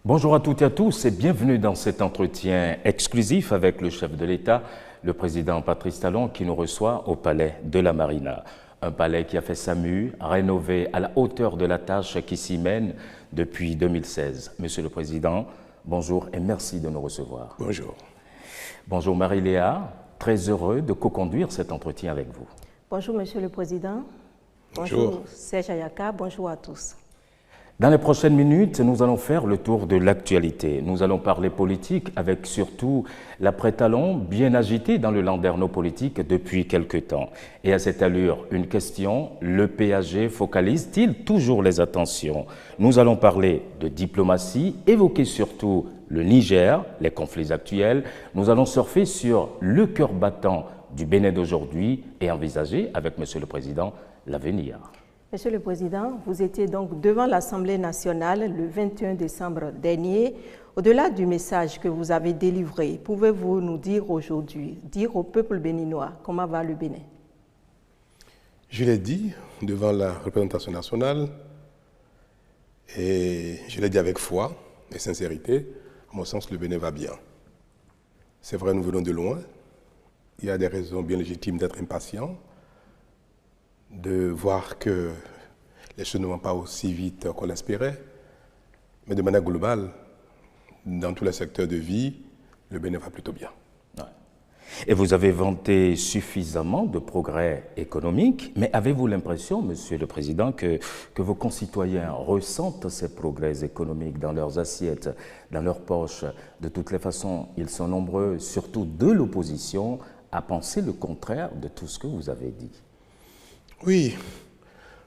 Bonjour à toutes et à tous et bienvenue dans cet entretien exclusif avec le chef de l'État, le président Patrice Talon, qui nous reçoit au palais de la Marina. Un palais qui a fait sa mue, rénové à la hauteur de la tâche qui s'y mène depuis 2016. Monsieur le Président, bonjour et merci de nous recevoir. Bonjour. Bonjour Marie-Léa, très heureux de co-conduire cet entretien avec vous. Bonjour Monsieur le Président. Bonjour. Serge Ayaka, bonjour à tous. Dans les prochaines minutes, nous allons faire le tour de l'actualité. Nous allons parler politique avec surtout l'après-Talon bien agité dans le landerneau politique depuis quelque temps. Et à cette allure, une question, le PAG focalise-t-il toujours les attentions? Nous allons parler de diplomatie, évoquer surtout le Niger, les conflits actuels. Nous allons surfer sur le cœur battant du Bénin d'aujourd'hui et envisager avec Monsieur le Président l'avenir. Monsieur le Président, vous étiez donc devant l'Assemblée nationale le 21 décembre dernier. Au-delà du message que vous avez délivré, pouvez-vous nous dire aujourd'hui, dire au peuple béninois, comment va le Bénin? Je l'ai dit devant la représentation nationale et je l'ai dit avec foi et sincérité. À mon sens, le Bénin va bien. C'est vrai, nous venons de loin. Il y a des raisons bien légitimes d'être impatients, de voir que les choses ne vont pas aussi vite qu'on l'espérait. Mais de manière globale, dans tous les secteurs de vie, le Bénin va plutôt bien. Et vous avez vanté suffisamment de progrès économiques, mais avez-vous l'impression, Monsieur le Président, que vos concitoyens ressentent ces progrès économiques dans leurs assiettes, dans leurs poches? De toutes les façons, ils sont nombreux, surtout de l'opposition, à penser le contraire de tout ce que vous avez dit. Oui,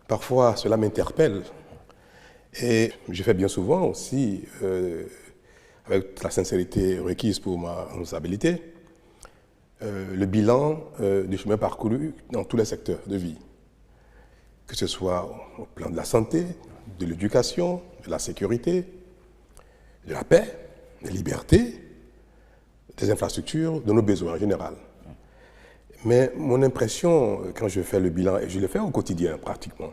parfois cela m'interpelle et je fais bien souvent aussi, avec la sincérité requise pour ma responsabilité, le bilan du chemin parcouru dans tous les secteurs de vie, que ce soit au plan de la santé, de l'éducation, de la sécurité, de la paix, des libertés, des infrastructures, de nos besoins en général. Mais mon impression, quand je fais le bilan, et je le fais au quotidien pratiquement,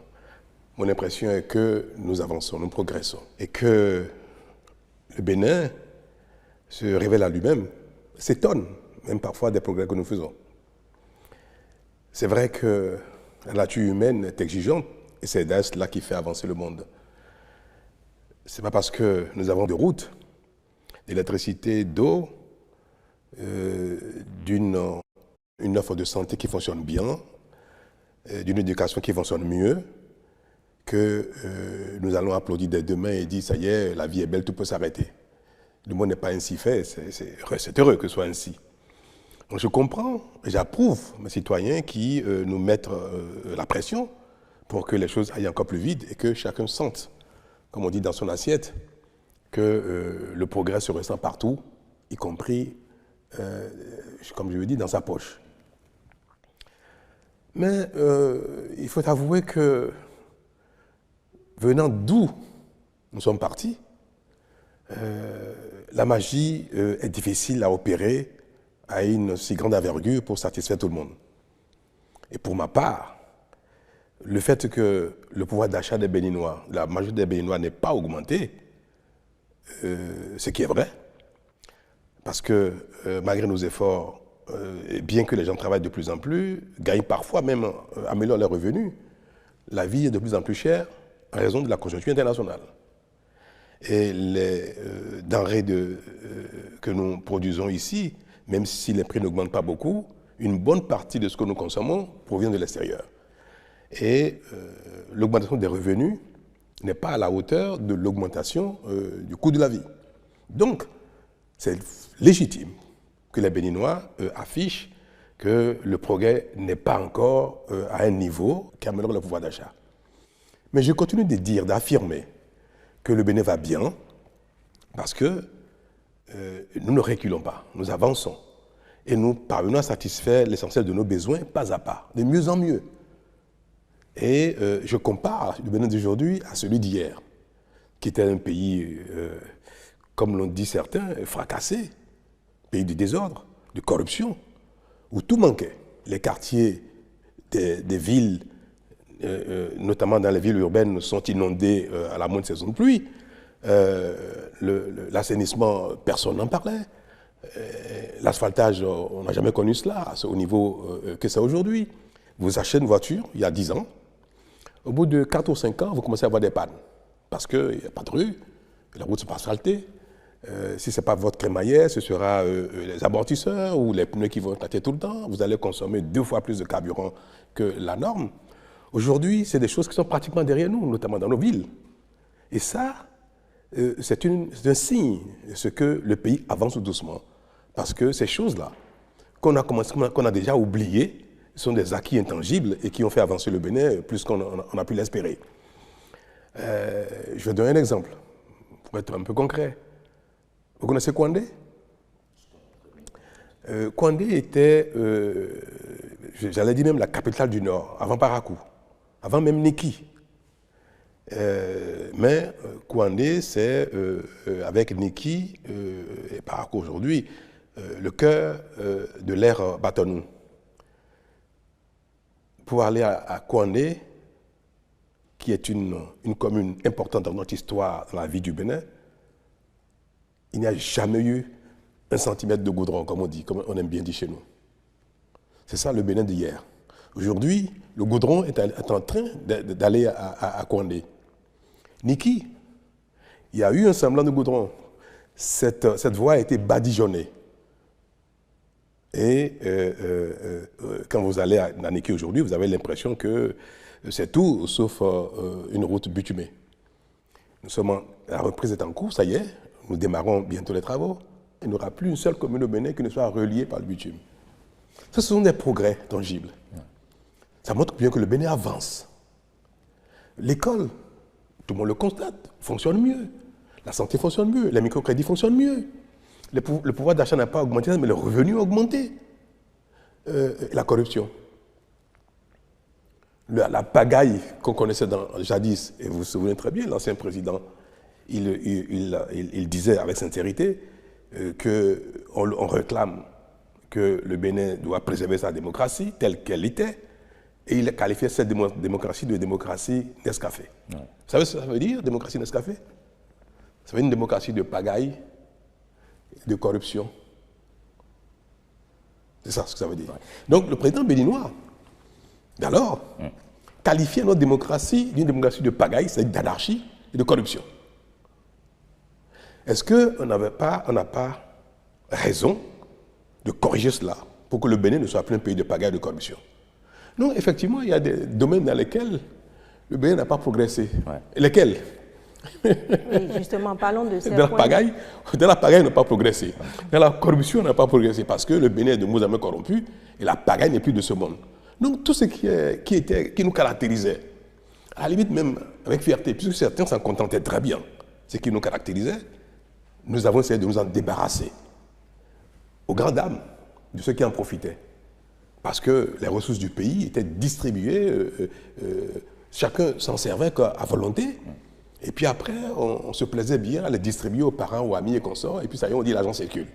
mon impression est que nous avançons, nous progressons. Et que le Bénin se révèle à lui-même, s'étonne même parfois des progrès que nous faisons. C'est vrai que la nature humaine est exigeante et c'est d'ailleurs cela qui fait avancer le monde. Ce n'est pas parce que nous avons des routes, d'électricité, d'eau, une offre de santé qui fonctionne bien, d'une éducation qui fonctionne mieux, que nous allons applaudir dès demain et dire « ça y est, la vie est belle, tout peut s'arrêter ». Le monde n'est pas ainsi fait, c'est heureux que ce soit ainsi. Donc je comprends et j'approuve mes citoyens qui nous mettent la pression pour que les choses aillent encore plus vite et que chacun sente, comme on dit dans son assiette, que le progrès se ressent partout, y compris, comme je le dis, dans sa poche. Mais il faut avouer que, venant d'où nous sommes partis, la magie est difficile à opérer à une si grande envergure pour satisfaire tout le monde. Et pour ma part, le fait que le pouvoir d'achat des Béninois, la majorité des Béninois n'ait pas augmenté, ce qui est vrai, parce que malgré nos efforts, bien que les gens travaillent de plus en plus, gagnent parfois même, améliorent leurs revenus, la vie est de plus en plus chère en raison de la conjoncture internationale. Et les denrées que nous produisons ici, même si les prix n'augmentent pas beaucoup, une bonne partie de ce que nous consommons provient de l'extérieur. Et l'augmentation des revenus n'est pas à la hauteur de l'augmentation du coût de la vie. Donc, c'est légitime que les Béninois affichent que le progrès n'est pas encore à un niveau qui améliore le pouvoir d'achat. Mais je continue de dire, d'affirmer que le Bénin va bien parce que nous ne reculons pas, nous avançons et nous parvenons à satisfaire l'essentiel de nos besoins pas à pas, de mieux en mieux. Et je compare le Bénin d'aujourd'hui à celui d'hier, qui était un pays, comme l'ont dit certains, fracassé, pays de désordre, de corruption, où tout manquait. Les quartiers des villes, notamment dans les villes urbaines, sont inondés à la moindre saison de pluie. L'assainissement, personne n'en parlait. L'asphaltage, on n'a jamais connu cela, au niveau que c'est aujourd'hui. Vous achetez une voiture, il y a 10 ans, au bout de 4 ou 5 ans, vous commencez à avoir des pannes. Parce qu'il n'y a pas de rue, les routes ne sont pas asphaltées. Si ce n'est pas votre crémaillère, ce sera les amortisseurs ou les pneus qui vont éclater tout le temps. Vous allez consommer 2 fois plus de carburant que la norme. Aujourd'hui, c'est des choses qui sont pratiquement derrière nous, notamment dans nos villes. Et ça, c'est un signe de ce que le pays avance doucement. Parce que ces choses-là, qu'on a déjà oubliées, sont des acquis intangibles et qui ont fait avancer le Bénin plus qu'on a pu l'espérer. Je vais donner un exemple, pour être un peu concret. Vous connaissez Kouandé? Kouandé était, j'allais dire même la capitale du Nord, avant Parakou, avant même Niki. Mais Kouandé, c'est, avec Niki et Parakou aujourd'hui, le cœur de l'ère Batonou. Pour aller à Kouandé, qui est une commune importante dans notre histoire, dans la vie du Bénin, il n'y a jamais eu 1 centimètre de goudron, comme on dit, comme on aime bien dire chez nous. C'est ça le Bénin d'hier. Aujourd'hui, le goudron est en train d'aller à Kouandé. Niki, il y a eu un semblant de goudron. Cette voie a été badigeonnée. Et quand vous allez à Niki aujourd'hui, vous avez l'impression que c'est tout sauf une route bitumée. La reprise est en cours, ça y est, nous démarrons bientôt les travaux. Il n'y aura plus une seule commune au Bénin qui ne soit reliée par le bitume. Ce sont des progrès tangibles. Ça montre bien que le Bénin avance. L'école, tout le monde le constate, fonctionne mieux. La santé fonctionne mieux, les microcrédits fonctionnent mieux. Le pouvoir d'achat n'a pas augmenté, mais le revenu a augmenté. La corruption. La pagaille qu'on connaissait jadis, et vous vous souvenez très bien, l'ancien président, il disait avec sincérité qu'on réclame que le Bénin doit préserver sa démocratie telle qu'elle était, et il qualifiait cette démocratie de démocratie Nescafé. Ouais. Vous savez ce que ça veut dire, démocratie Nescafé? Ça veut dire une démocratie de pagaille, de corruption. C'est ça ce que ça veut dire. Ouais. Donc le président béninois, d'alors, qualifiait notre démocratie d'une démocratie de pagaille, c'est-à-dire d'anarchie et de corruption. Est-ce qu'on n'a pas raison de corriger cela pour que le Bénin ne soit plus un pays de pagaille et de corruption? Non, effectivement, il y a des domaines dans lesquels le Bénin n'a pas progressé. Ouais. Et lesquels? Oui, justement, parlons de ces points. Dans la pagaille, on n'a pas progressé. Dans la corruption, on n'a pas progressé parce que le Bénin est de moins en moins corrompu et la pagaille n'est plus de ce monde. Donc, tout ce qui nous caractérisait, à la limite même avec fierté, puisque certains s'en contentaient très bien, ce qui nous caractérisait, nous avons essayé de nous en débarrasser. Aux grandes dames de ceux qui en profitaient. Parce que les ressources du pays étaient distribuées, chacun s'en servait à volonté. Et puis après, on se plaisait bien à les distribuer aux parents, aux amis et consorts, et puis ça y est, on dit l'argent circule.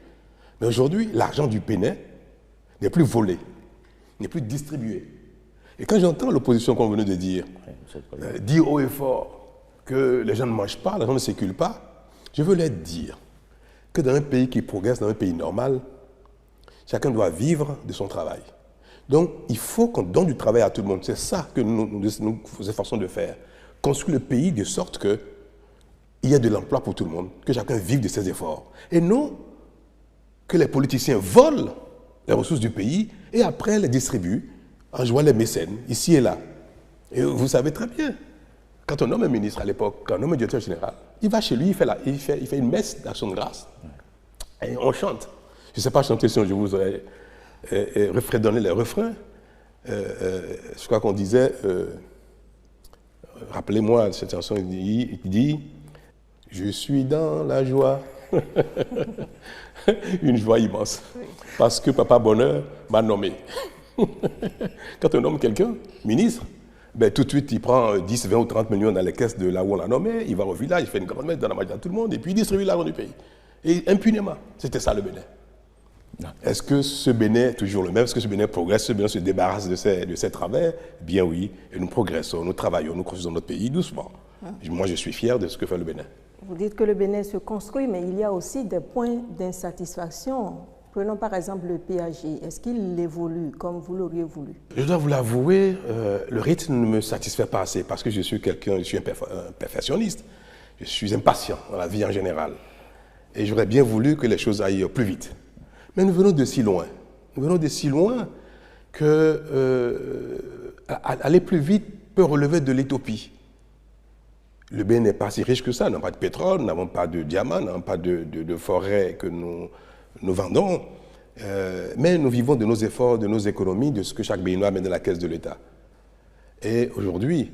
Mais aujourd'hui, l'argent du Bénin n'est plus volé, n'est plus distribué. Et quand j'entends l'opposition qu'on venait de dire, dire haut et fort que les gens ne mangent pas, l'argent ne circule pas, je veux leur dire que dans un pays qui progresse, dans un pays normal, chacun doit vivre de son travail. Donc, il faut qu'on donne du travail à tout le monde. C'est ça que nous nous efforçons de faire. Construire le pays de sorte qu'il y ait de l'emploi pour tout le monde, que chacun vive de ses efforts. Et non que les politiciens volent les ressources du pays et après les distribuent en jouant les mécènes, ici et là. Et vous savez très bien, quand on nomme un ministre à l'époque, quand on nomme un directeur général, il va chez lui, il fait une messe d'action de grâce. Et on chante. Je ne sais pas chanter si je vous aurais donné les refrains. Je crois qu'on disait... Rappelez-moi cette chanson qui dit « Je suis dans la joie ». Une joie immense. Parce que Papa Bonheur m'a nommé. Quand on nomme quelqu'un, ministre, ben, tout de suite, il prend 10, 20 ou 30 millions dans les caisses de là où on l'a nommé, il va au village, il fait une grande messe, donne la magie à tout le monde, et puis il distribue l'argent du pays. Et impunément, c'était ça le Bénin. Est-ce que ce Bénin est toujours le même? Est-ce que ce Bénin progresse? Ce Bénin se débarrasse de ses travers? Bien oui, et nous progressons, nous travaillons, nous construisons notre pays doucement. Moi, je suis fier de ce que fait le Bénin. Vous dites que le Bénin se construit, mais il y a aussi des points d'insatisfaction. Prenons par exemple le PAG. Est-ce qu'il évolue comme vous l'auriez voulu? Je dois vous l'avouer, le rythme ne me satisfait pas assez parce que je suis un perfectionniste. Je suis impatient dans la vie en général. Et j'aurais bien voulu que les choses aillent plus vite. Mais nous venons de si loin. Nous venons de si loin que aller plus vite peut relever de l'utopie. Le Bénin n'est pas si riche que ça. Nous n'avons pas de pétrole, nous n'avons pas de diamants, nous n'avons pas de forêts que nous vendons. Mais nous vivons de nos efforts, de nos économies, de ce que chaque Béninois met dans la caisse de l'État. Et aujourd'hui,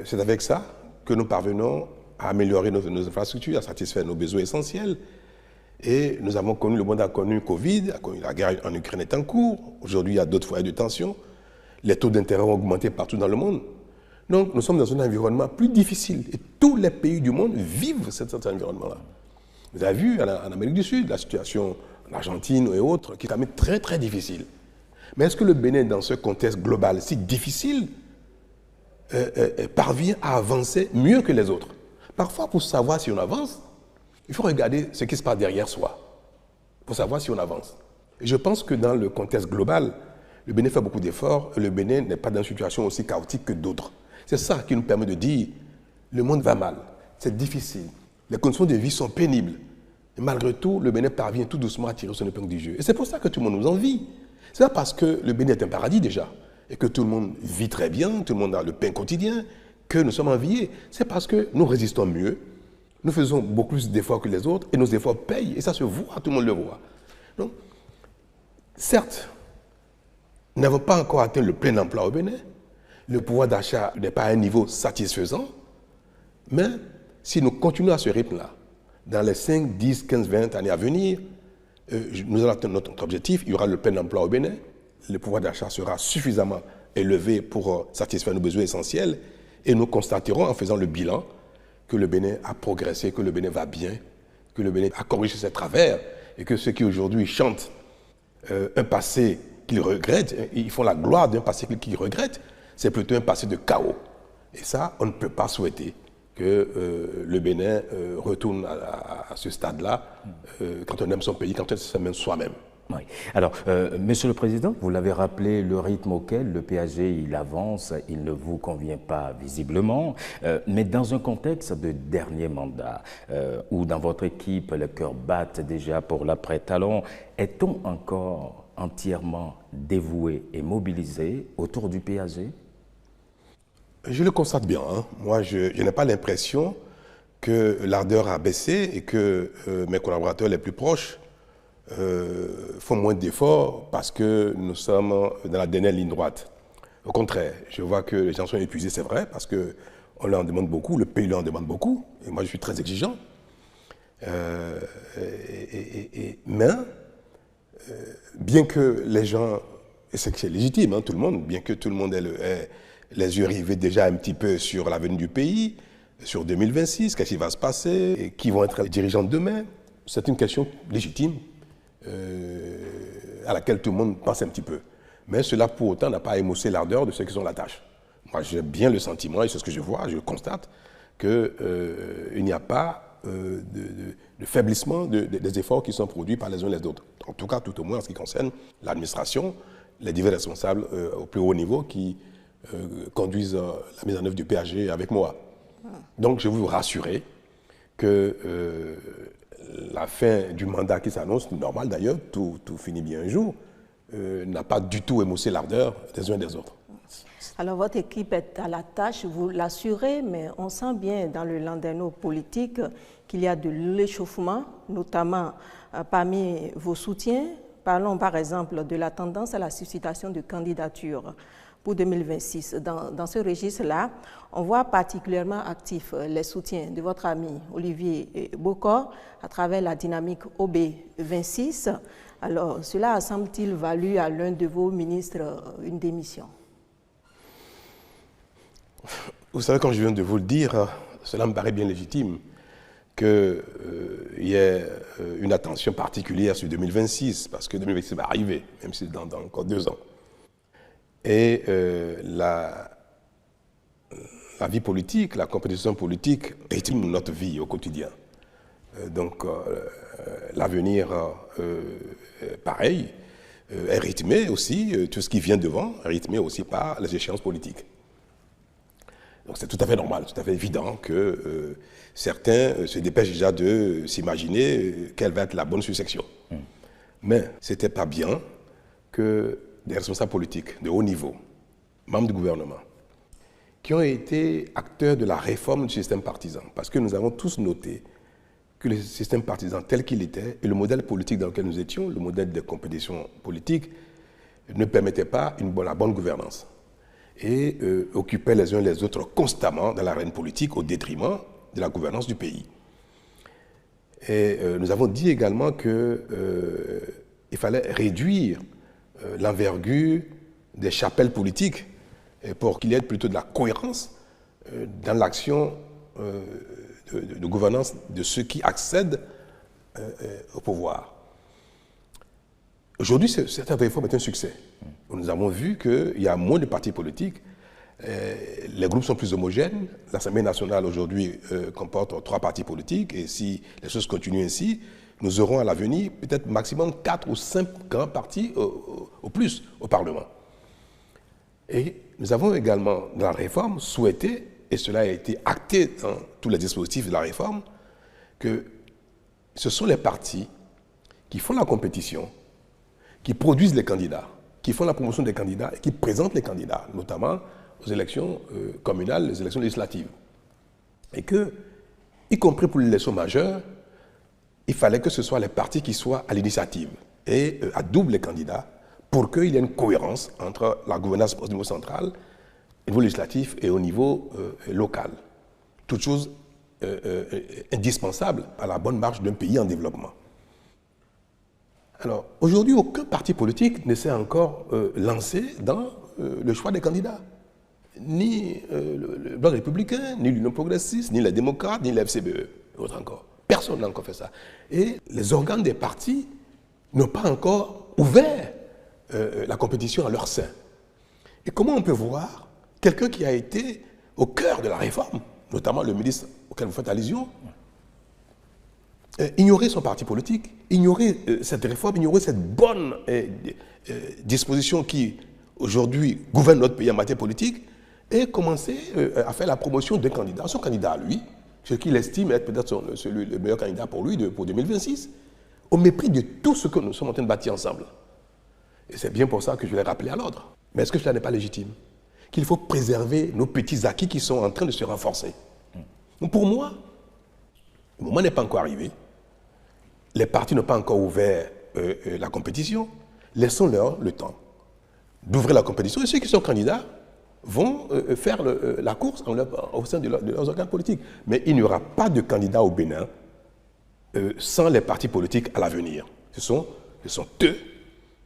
c'est avec ça que nous parvenons à améliorer nos infrastructures, à satisfaire nos besoins essentiels. Et nous avons connu, le monde a connu Covid, la guerre en Ukraine est en cours. Aujourd'hui, il y a d'autres foyers de tension. Les taux d'intérêt ont augmenté partout dans le monde. Donc, nous sommes dans un environnement plus difficile. Et tous les pays du monde vivent cet environnement-là. Vous avez vu en Amérique du Sud, la situation en Argentine et autres, qui est quand même très, très difficile. Mais est-ce que le Bénin, dans ce contexte global si difficile, parvient à avancer mieux que les autres? Parfois, pour savoir si on avance, il faut regarder ce qui se passe derrière soi, pour savoir si on avance. Et je pense que dans le contexte global, le Bénin fait beaucoup d'efforts, et le Bénin n'est pas dans une situation aussi chaotique que d'autres. C'est ça qui nous permet de dire, le monde va mal, c'est difficile, les conditions de vie sont pénibles. Et malgré tout, le Bénin parvient tout doucement à tirer son épingle du jeu. Et c'est pour ça que tout le monde nous envie. C'est pas parce que le Bénin est un paradis déjà, et que tout le monde vit très bien, tout le monde a le pain quotidien, que nous sommes enviés. C'est parce que nous résistons mieux, nous faisons beaucoup plus d'efforts que les autres, et nos efforts payent, et ça se voit, tout le monde le voit. Donc, certes, nous n'avons pas encore atteint le plein emploi au Bénin, le pouvoir d'achat n'est pas à un niveau satisfaisant, mais si nous continuons à ce rythme-là, dans les 5, 10, 15, 20 années à venir, nous allons atteindre notre objectif, il y aura le plein emploi au Bénin, le pouvoir d'achat sera suffisamment élevé pour satisfaire nos besoins essentiels, et nous constaterons en faisant le bilan que le Bénin a progressé, que le Bénin va bien, que le Bénin a corrigé ses travers, et que ceux qui aujourd'hui chantent un passé qu'ils regrettent, ils font la gloire d'un passé qu'ils regrettent, c'est plutôt un passé de chaos. Et ça, on ne peut pas souhaiter que le Bénin retourne à ce stade-là quand on aime son pays, quand on s'aime soi-même. Oui. Alors, Monsieur le Président, vous l'avez rappelé, le rythme auquel le PAG il avance, il ne vous convient pas visiblement, mais dans un contexte de dernier mandat, où dans votre équipe, les cœurs battent déjà pour l'après-talon, est-on encore entièrement dévoué et mobilisé autour du PAG? Je le constate bien. Hein. Moi, je n'ai pas l'impression que l'ardeur a baissé et que mes collaborateurs les plus proches font moins d'efforts parce que nous sommes dans la dernière ligne droite. Au contraire, je vois que les gens sont épuisés, c'est vrai, parce qu'on leur en demande beaucoup, le pays leur en demande beaucoup, et moi je suis très exigeant. Mais, bien que les gens, et c'est légitime, hein, tout le monde, bien que tout le monde ait les yeux rivés déjà un petit peu sur l'avenir du pays, sur 2026, qu'est-ce qui va se passer, et qui vont être les dirigeants de demain, c'est une question légitime. À laquelle tout le monde pense un petit peu. Mais cela, pour autant, n'a pas émoussé l'ardeur de ceux qui ont la tâche. Moi, j'ai bien le sentiment, et c'est ce que je vois, je constate, qu'il n'y a pas de faiblissement des efforts qui sont produits par les uns et les autres. En tout cas, tout au moins en ce qui concerne l'administration, les divers responsables au plus haut niveau qui conduisent la mise en œuvre du PAG avec moi. Donc, je veux vous rassurer que la fin du mandat qui s'annonce, normal d'ailleurs, tout finit bien un jour, n'a pas du tout émoussé l'ardeur des uns et des autres. Alors votre équipe est à la tâche, vous l'assurez, mais on sent bien dans le landerneau politique qu'il y a de l'échauffement, notamment parmi vos soutiens. Parlons par exemple de la tendance à la suscitation de candidatures pour 2026. Dans ce registre-là, on voit particulièrement actifs les soutiens de votre ami Olivier Bokor à travers la dynamique OB26. Alors, cela semble-t-il valu à l'un de vos ministres une démission? Vous savez, comme je viens de vous le dire, cela me paraît bien légitime qu'il y ait une attention particulière sur 2026, parce que 2026 va arriver, même si c'est dans encore 2 ans. Et la vie politique, la compétition politique rythme notre vie au quotidien. L'avenir, pareil, est rythmé aussi, tout ce qui vient devant est rythmé aussi par les échéances politiques. Donc c'est tout à fait normal, tout à fait évident que certains se dépêchent déjà de s'imaginer quelle va être la bonne succession. Mais ce n'était pas bien que des responsables politiques de haut niveau, membres du gouvernement, qui ont été acteurs de la réforme du système partisan, parce que nous avons tous noté que le système partisan tel qu'il était et le modèle politique dans lequel nous étions, le modèle de compétition politique, ne permettait pas la bonne gouvernance et occupaient les uns les autres constamment dans l'arène politique au détriment de la gouvernance du pays. Et nous avons dit également qu'il fallait réduire l'envergure des chapelles politiques pour qu'il y ait plutôt de la cohérence dans l'action de gouvernance de ceux qui accèdent au pouvoir. Aujourd'hui, cette réforme est un succès. Nous avons vu qu'il y a moins de partis politiques, les groupes sont plus homogènes. L'Assemblée nationale aujourd'hui comporte 3 partis politiques et si les choses continuent ainsi, nous aurons à l'avenir peut-être maximum 4 ou 5 grands partis au plus au Parlement. Et nous avons également, dans la réforme, souhaité, et cela a été acté dans tous les dispositifs de la réforme, que ce sont les partis qui font la compétition, qui produisent les candidats, qui font la promotion des candidats et qui présentent les candidats, notamment aux élections communales, les élections législatives. Et que, y compris pour l'élection majeure, il fallait que ce soit les partis qui soient à l'initiative et adoubent les candidats pour qu'il y ait une cohérence entre la gouvernance au niveau central, au niveau législatif et au niveau local. Toute chose indispensable à la bonne marche d'un pays en développement. Alors, aujourd'hui, aucun parti politique ne s'est encore lancé dans le choix des candidats. Ni le Bloc républicain, ni l'Union progressiste, ni les démocrates, ni l'FCBE, autre encore. Personne n'a encore fait ça. Et les organes des partis n'ont pas encore ouvert la compétition à leur sein. Et comment on peut voir quelqu'un qui a été au cœur de la réforme, notamment le ministre auquel vous faites allusion, ignorer son parti politique, ignorer cette réforme, ignorer cette bonne disposition qui, aujourd'hui, gouverne notre pays en matière politique, et commencer à faire la promotion d'un candidat, son candidat à lui, ce qu'il estime être peut-être le meilleur candidat pour lui pour 2026, au mépris de tout ce que nous sommes en train de bâtir ensemble. Et c'est bien pour ça que je l'ai rappelé à l'ordre. Mais est-ce que cela n'est pas légitime? Qu'il faut préserver nos petits acquis qui sont en train de se renforcer. Donc pour moi, le moment n'est pas encore arrivé. Les partis n'ont pas encore ouvert la compétition. Laissons-leur le temps d'ouvrir la compétition. Et ceux qui sont candidats vont faire la course au sein de leurs organes politiques. Mais il n'y aura pas de candidat au Bénin sans les partis politiques à l'avenir. Ce sont eux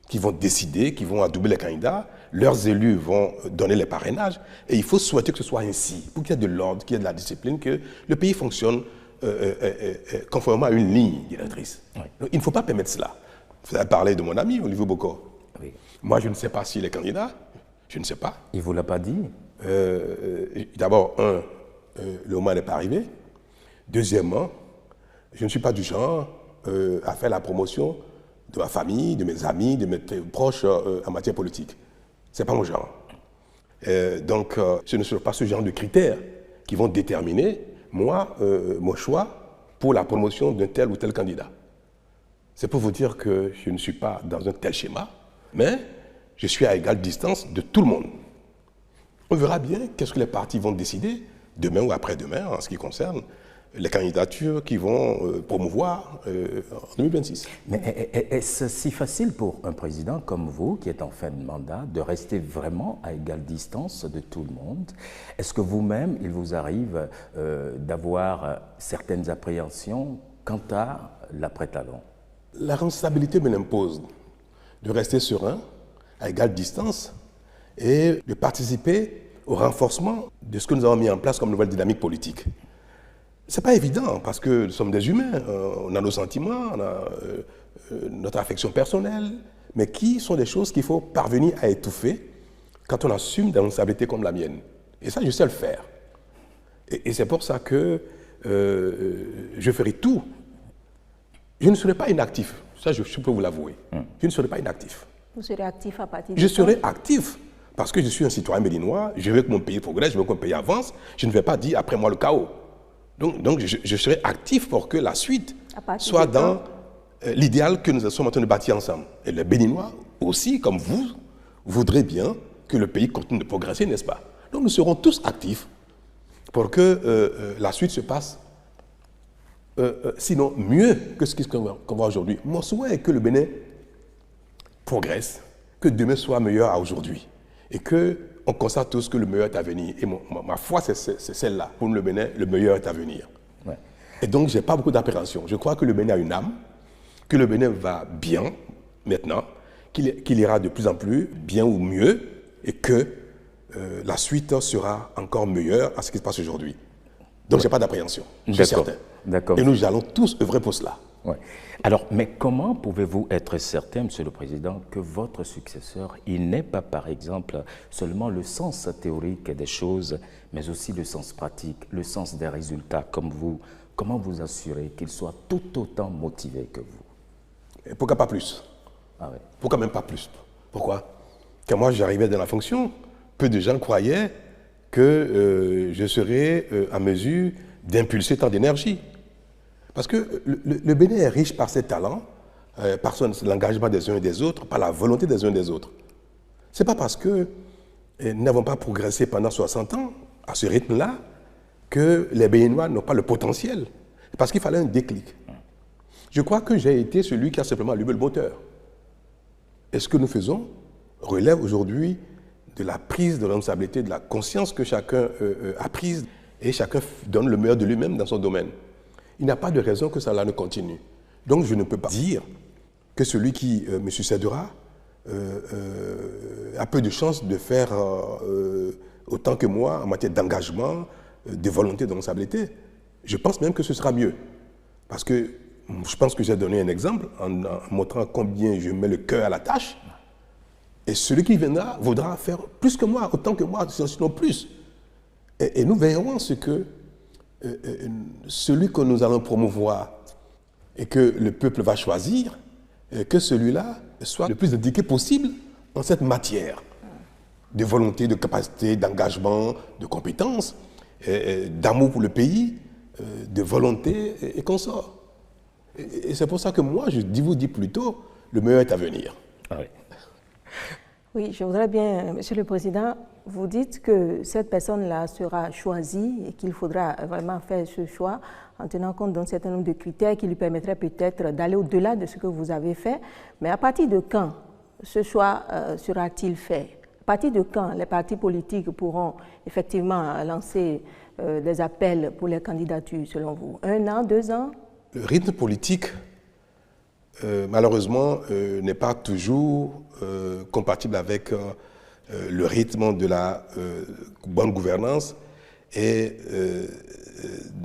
qui vont décider, qui vont adouber les candidats, leurs élus vont donner les parrainages, et il faut souhaiter que ce soit ainsi, pour qu'il y ait de l'ordre, qu'il y ait de la discipline, que le pays fonctionne conformément à une ligne directrice. Oui. Donc, il ne faut pas permettre cela. Vous avez parlé de mon ami, Olivier Bokor. Oui. Moi, je ne sais pas s'il est candidat, je ne sais pas. Il ne vous l'a pas dit? D'abord, le moment n'est pas arrivé. Deuxièmement, je ne suis pas du genre à faire la promotion de ma famille, de mes amis, de mes proches en matière politique. Ce n'est pas mon genre. Donc, ce ne sont pas ce genre de critères qui vont déterminer, moi, mon choix pour la promotion d'un tel ou tel candidat. C'est pour vous dire que je ne suis pas dans un tel schéma, mais je suis à égale distance de tout le monde. On verra bien qu'est-ce que les partis vont décider demain ou après-demain en ce qui concerne les candidatures qui vont promouvoir en 2026. Mais est-ce si facile pour un président comme vous, qui est en fin de mandat, de rester vraiment à égale distance de tout le monde? Est-ce que vous-même, il vous arrive d'avoir certaines appréhensions quant à l'après-talon? La responsabilité me l'impose de rester serein, à égale distance, et de participer au renforcement de ce que nous avons mis en place comme nouvelle dynamique politique. Ce n'est pas évident parce que nous sommes des humains, on a nos sentiments, on a notre affection personnelle, mais qui sont des choses qu'il faut parvenir à étouffer quand on assume des responsabilités comme la mienne. Et ça, je sais le faire. Et c'est pour ça que je ferai tout. Je ne serai pas inactif, ça je peux vous l'avouer. Je ne serai pas inactif. Vous serez actif à partir de Je quand? serai actif parce que je suis un citoyen béninois, je veux que mon pays progresse, je veux que mon pays avance, je ne vais pas dire après moi le chaos. Donc je serai actif pour que la suite soit dans l'idéal que nous sommes en train de bâtir ensemble. Et les Béninois aussi, comme vous, voudraient bien que le pays continue de progresser, n'est-ce pas? Donc nous serons tous actifs pour que la suite se passe, sinon mieux que ce qu'on voit aujourd'hui. Mon souhait est que le Bénin progresse, que demain soit meilleur à aujourd'hui et qu'on constate tous que le meilleur est à venir. Et ma foi, c'est celle-là. Pour le Bénin, le meilleur est à venir. Ouais. Et donc, je n'ai pas beaucoup d'appréhension. Je crois que le Bénin a une âme, que le Bénin va bien maintenant, qu'il ira de plus en plus bien ou mieux et que la suite sera encore meilleure à ce qui se passe aujourd'hui. Donc, je n'ai pas d'appréhension, je suis certain. Et nous allons tous œuvrer pour cela. Ouais. Alors, mais comment pouvez-vous être certain, Monsieur le Président, que votre successeur, il n'ait pas, par exemple, seulement le sens théorique des choses, mais aussi le sens pratique, le sens des résultats comme vous? Comment vous assurez qu'il soit tout autant motivé que vous? Et pourquoi pas plus? Ah ouais. Pourquoi même pas plus? Pourquoi? Quand moi j'arrivais dans la fonction, peu de gens croyaient que je serais en mesure d'impulser tant d'énergie. Parce que le Bénin est riche par ses talents, par l'engagement des uns et des autres, par la volonté des uns et des autres. Ce n'est pas parce que nous n'avons pas progressé pendant 60 ans à ce rythme-là que les Béninois n'ont pas le potentiel. Parce qu'il fallait un déclic. Je crois que j'ai été celui qui a simplement allumé le moteur. Et ce que nous faisons relève aujourd'hui de la prise de responsabilité, de la conscience que chacun a prise et chacun donne le meilleur de lui-même dans son domaine. Il n'y a pas de raison que cela ne continue. Donc je ne peux pas dire que celui qui me succédera a peu de chances de faire autant que moi en matière d'engagement, de volonté, de responsabilité. Je pense même que ce sera mieux. Parce que je pense que j'ai donné un exemple en montrant combien je mets le cœur à la tâche. Et celui qui viendra voudra faire plus que moi, autant que moi, sinon plus. Et nous verrons à ce que celui que nous allons promouvoir et que le peuple va choisir, que celui-là soit le plus indiqué possible en cette matière de volonté, de capacité, d'engagement, de compétence, d'amour pour le pays, de volonté et consort. Et c'est pour ça que moi, je vous dis plutôt, le meilleur est à venir. Ah oui. Oui, je voudrais bien, Monsieur le Président, vous dites que cette personne-là sera choisie et qu'il faudra vraiment faire ce choix en tenant compte d'un certain nombre de critères qui lui permettraient peut-être d'aller au-delà de ce que vous avez fait. Mais à partir de quand ce choix sera-t-il fait? À partir de quand les partis politiques pourront effectivement lancer des appels pour les candidatures, selon vous? 1 an, 2 ans? Le rythme politique, malheureusement, n'est pas toujours compatible avec le rythme de la bonne gouvernance et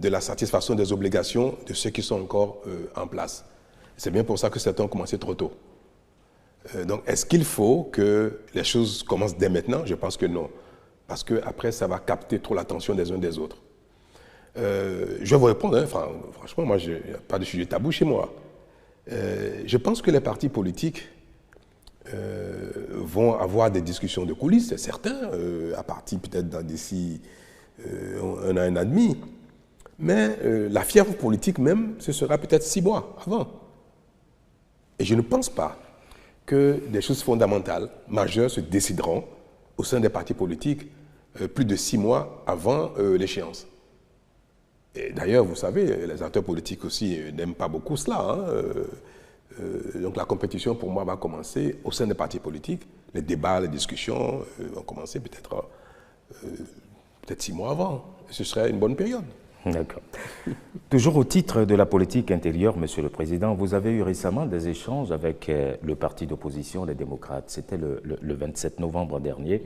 de la satisfaction des obligations de ceux qui sont encore en place. C'est bien pour ça que certains ont commencé trop tôt. Donc, est-ce qu'il faut que les choses commencent dès maintenant? Je pense que non. Parce qu'après, ça va capter trop l'attention des uns des autres. Je vais vous répondre, hein. Enfin, franchement, moi, il n'y a pas de sujet tabou chez moi. Je pense que les partis politiques vont avoir des discussions de coulisses, c'est certain, à partir peut-être d'ici 1 an et demi. Mais la fièvre politique même, ce sera peut-être 6 mois avant. Et je ne pense pas que des choses fondamentales, majeures, se décideront au sein des partis politiques plus de 6 mois avant l'échéance. Et d'ailleurs, vous savez, les acteurs politiques aussi n'aiment pas beaucoup cela. Hein. Donc la compétition, pour moi, va commencer au sein des partis politiques. Les débats, les discussions vont commencer peut-être 6 mois avant. Ce serait une bonne période. D'accord. Toujours au titre de la politique intérieure, Monsieur le Président, vous avez eu récemment des échanges avec le parti d'opposition, les démocrates. C'était le 27 novembre dernier.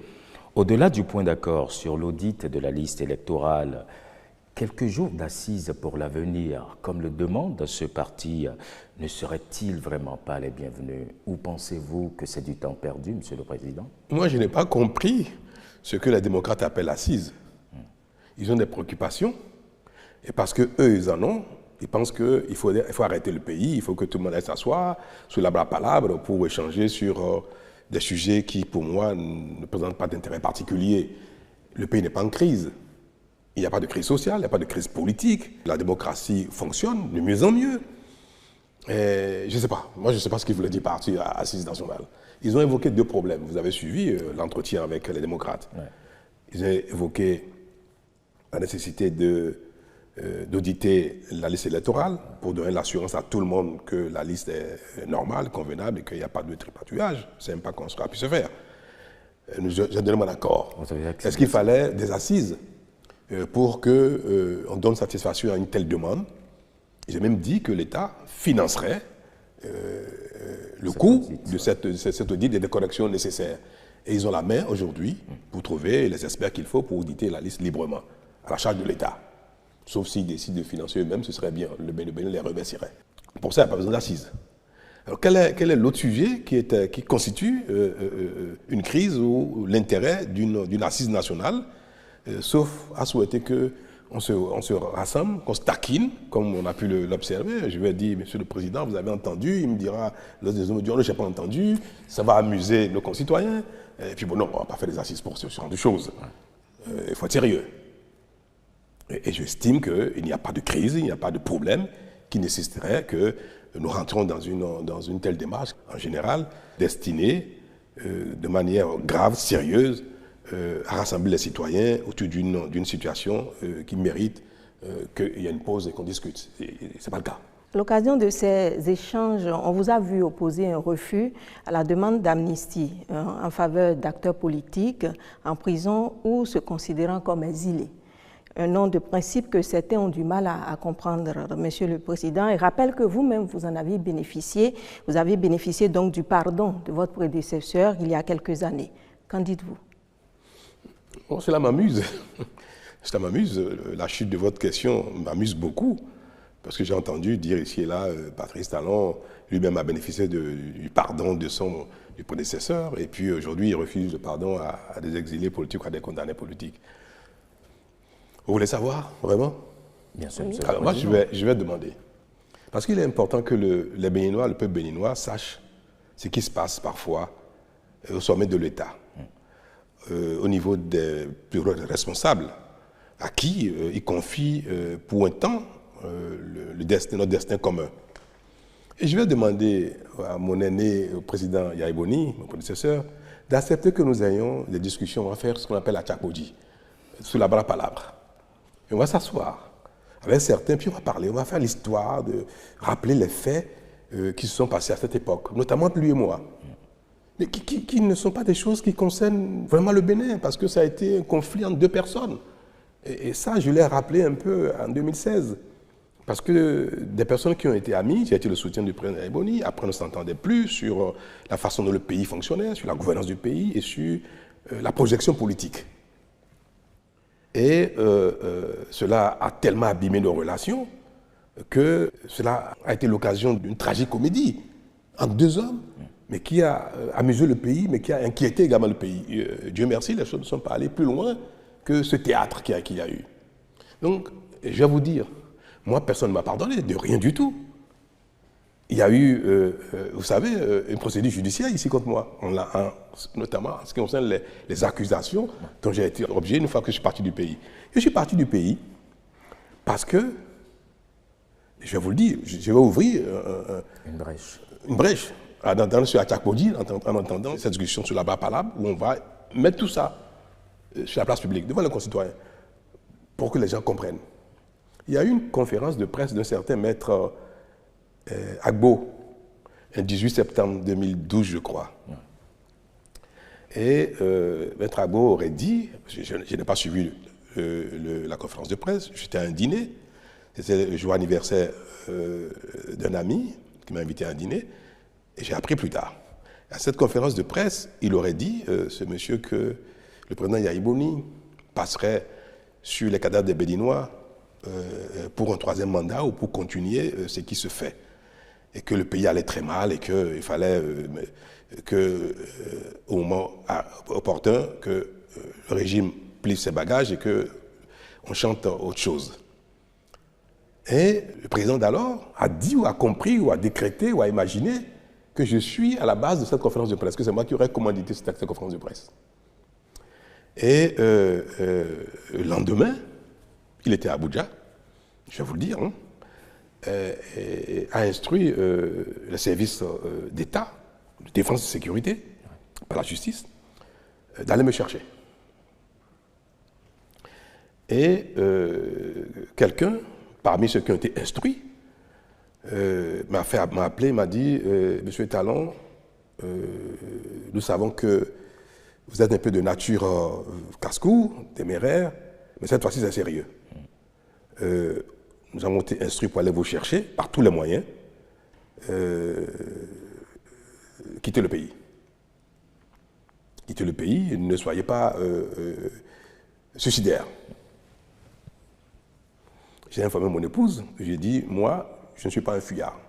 Au-delà du point d'accord sur l'audit de la liste électorale, quelques jours d'assises pour l'avenir, comme le demande ce parti, ne seraient-ils vraiment pas les bienvenus? Ou pensez-vous que c'est du temps perdu, Monsieur le Président? Moi, je n'ai pas compris ce que les démocrates appellent assises. ils ont des préoccupations, et parce qu'eux, ils en ont, ils pensent qu'il faut arrêter le pays, il faut que tout le monde aille s'asseoir sous la palabre pour échanger sur des sujets qui, pour moi, ne présentent pas d'intérêt particulier. Le pays n'est pas en crise. Il n'y a pas de crise sociale, il n'y a pas de crise politique. La démocratie fonctionne de mieux en mieux. Et je ne sais pas. Moi, je ne sais pas ce qu'ils voulaient dire par assise nationale. Ils ont évoqué 2 problèmes. Vous avez suivi l'entretien avec les démocrates. Ouais. Ils ont évoqué la nécessité d'auditer la liste électorale pour donner l'assurance à tout le monde que la liste est normale, convenable et qu'il n'y a pas de tripatouillage. C'est même pas qu'on sera pu se faire. J'ai donné mon accord. Est-ce qu'il fallait des assises pour qu'on donne satisfaction à une telle demande? J'ai même dit que l'État financerait le coût de cette audit et des corrections nécessaires. Et ils ont la main aujourd'hui pour trouver les experts qu'il faut pour auditer la liste librement, à la charge de l'État. Sauf s'ils décident de financer eux-mêmes, ce serait bien, le Bénin les remercierait. Pour ça, il n'y a pas besoin d'assises. Alors quel est l'autre sujet qui constitue une crise ou l'intérêt d'une assise nationale, sauf à souhaiter qu'on se rassemble, qu'on se taquine, comme on a pu l'observer. Je vais dire, Monsieur le Président, vous avez entendu, il me dira, l'autre des hommes me diront, je n'ai pas entendu, ça va amuser nos concitoyens. Et puis bon, non, on ne va pas faire des assises pour ce genre de choses. Il faut être sérieux. Et j'estime qu'il n'y a pas de crise, il n'y a pas de problème qui nécessiterait que nous rentrions dans une telle démarche, en général, destinée de manière grave, sérieuse, à rassembler les citoyens autour d'une situation qui mérite qu'il y ait une pause et qu'on discute. Ce n'est pas le cas. À l'occasion de ces échanges, on vous a vu opposer un refus à la demande d'amnistie en faveur d'acteurs politiques en prison ou se considérant comme exilés. Un nom de principe que certains ont du mal à comprendre, Monsieur le Président, et rappelle que vous-même, vous en avez bénéficié. Vous avez bénéficié donc du pardon de votre prédécesseur il y a quelques années. Qu'en dites-vous? Bon, cela m'amuse. Cela m'amuse. La chute de votre question m'amuse beaucoup, parce que j'ai entendu dire ici et là, Patrice Talon lui-même a bénéficié du pardon du prédécesseur, et puis aujourd'hui, il refuse le pardon à des exilés politiques ou à des condamnés politiques. Vous voulez savoir, vraiment? Bien sûr. Alors moi, je vais demander. Parce qu'il est important que les Béninois, le peuple béninois, sache ce qui se passe parfois au sommet de l'État, au niveau des plus gros responsables, à qui ils confient pour un temps notre destin commun. Et je vais demander à mon aîné, au président Yaya Boni, mon prédécesseur, d'accepter que nous ayons des discussions, on va faire ce qu'on appelle la tchakpodi, sous la palabre. Et on va s'asseoir avec certains, puis on va parler, on va faire l'histoire, de rappeler les faits qui se sont passés à cette époque, notamment entre lui et moi. Mais qui ne sont pas des choses qui concernent vraiment le Bénin, parce que ça a été un conflit entre 2 personnes. Et ça, je l'ai rappelé un peu en 2016. Parce que des personnes qui ont été amies, j'ai été le soutien du président Yaya Boni, après on ne s'entendait plus sur la façon dont le pays fonctionnait, sur la gouvernance du pays et sur la projection politique. Et cela a tellement abîmé nos relations que cela a été l'occasion d'une tragique comédie entre 2 hommes, mais qui a amusé le pays, mais qui a inquiété également le pays. Dieu merci, les choses ne sont pas allées plus loin que ce théâtre qu'il y a eu. Donc, je vais vous dire, moi, personne ne m'a pardonné, de rien du tout. Il y a eu, vous savez, une procédure judiciaire ici contre moi, notamment en ce qui concerne les accusations dont j'ai été objet une fois que je suis parti du pays. Je suis parti du pays parce que, je vais vous le dire, je vais ouvrir une brèche sur la tchakpodi, en entendant cette discussion sur la palabre, où on va mettre tout ça sur la place publique, devant les concitoyens, pour que les gens comprennent. Il y a eu une conférence de presse d'un certain maître Agbo, le 18 septembre 2012, je crois. Et maître Agbo aurait dit, je n'ai pas suivi la conférence de presse, j'étais à un dîner, c'était le jour anniversaire d'un ami qui m'a invité à un dîner, et j'ai appris plus tard. À cette conférence de presse, il aurait dit, ce monsieur, que le président Yaya Boni passerait sur les cadavres des Béninois pour un 3e mandat ou pour continuer ce qui se fait. Et que le pays allait très mal et qu'il fallait au moment opportun que le régime plie ses bagages et qu'on on chante autre chose. Et le président d'alors a dit ou a compris ou a décrété ou a imaginé que je suis à la base de cette conférence de presse, que c'est moi qui aurais commandité cette conférence de presse. Et le lendemain, il était à Abuja, je vais vous le dire, hein, et a instruit le service d'État, de défense et de sécurité, par la justice, d'aller me chercher. Et quelqu'un, parmi ceux qui ont été instruits, m'a appelé, m'a dit « Monsieur Talon, nous savons que vous êtes un peu de nature casse-cou, téméraire, mais cette fois-ci c'est sérieux. Nous avons été instruits pour aller vous chercher par tous les moyens, quittez le pays. Quittez le pays, ne soyez pas suicidaire. » J'ai informé mon épouse, j'ai dit, moi, je ne suis pas un fuyard.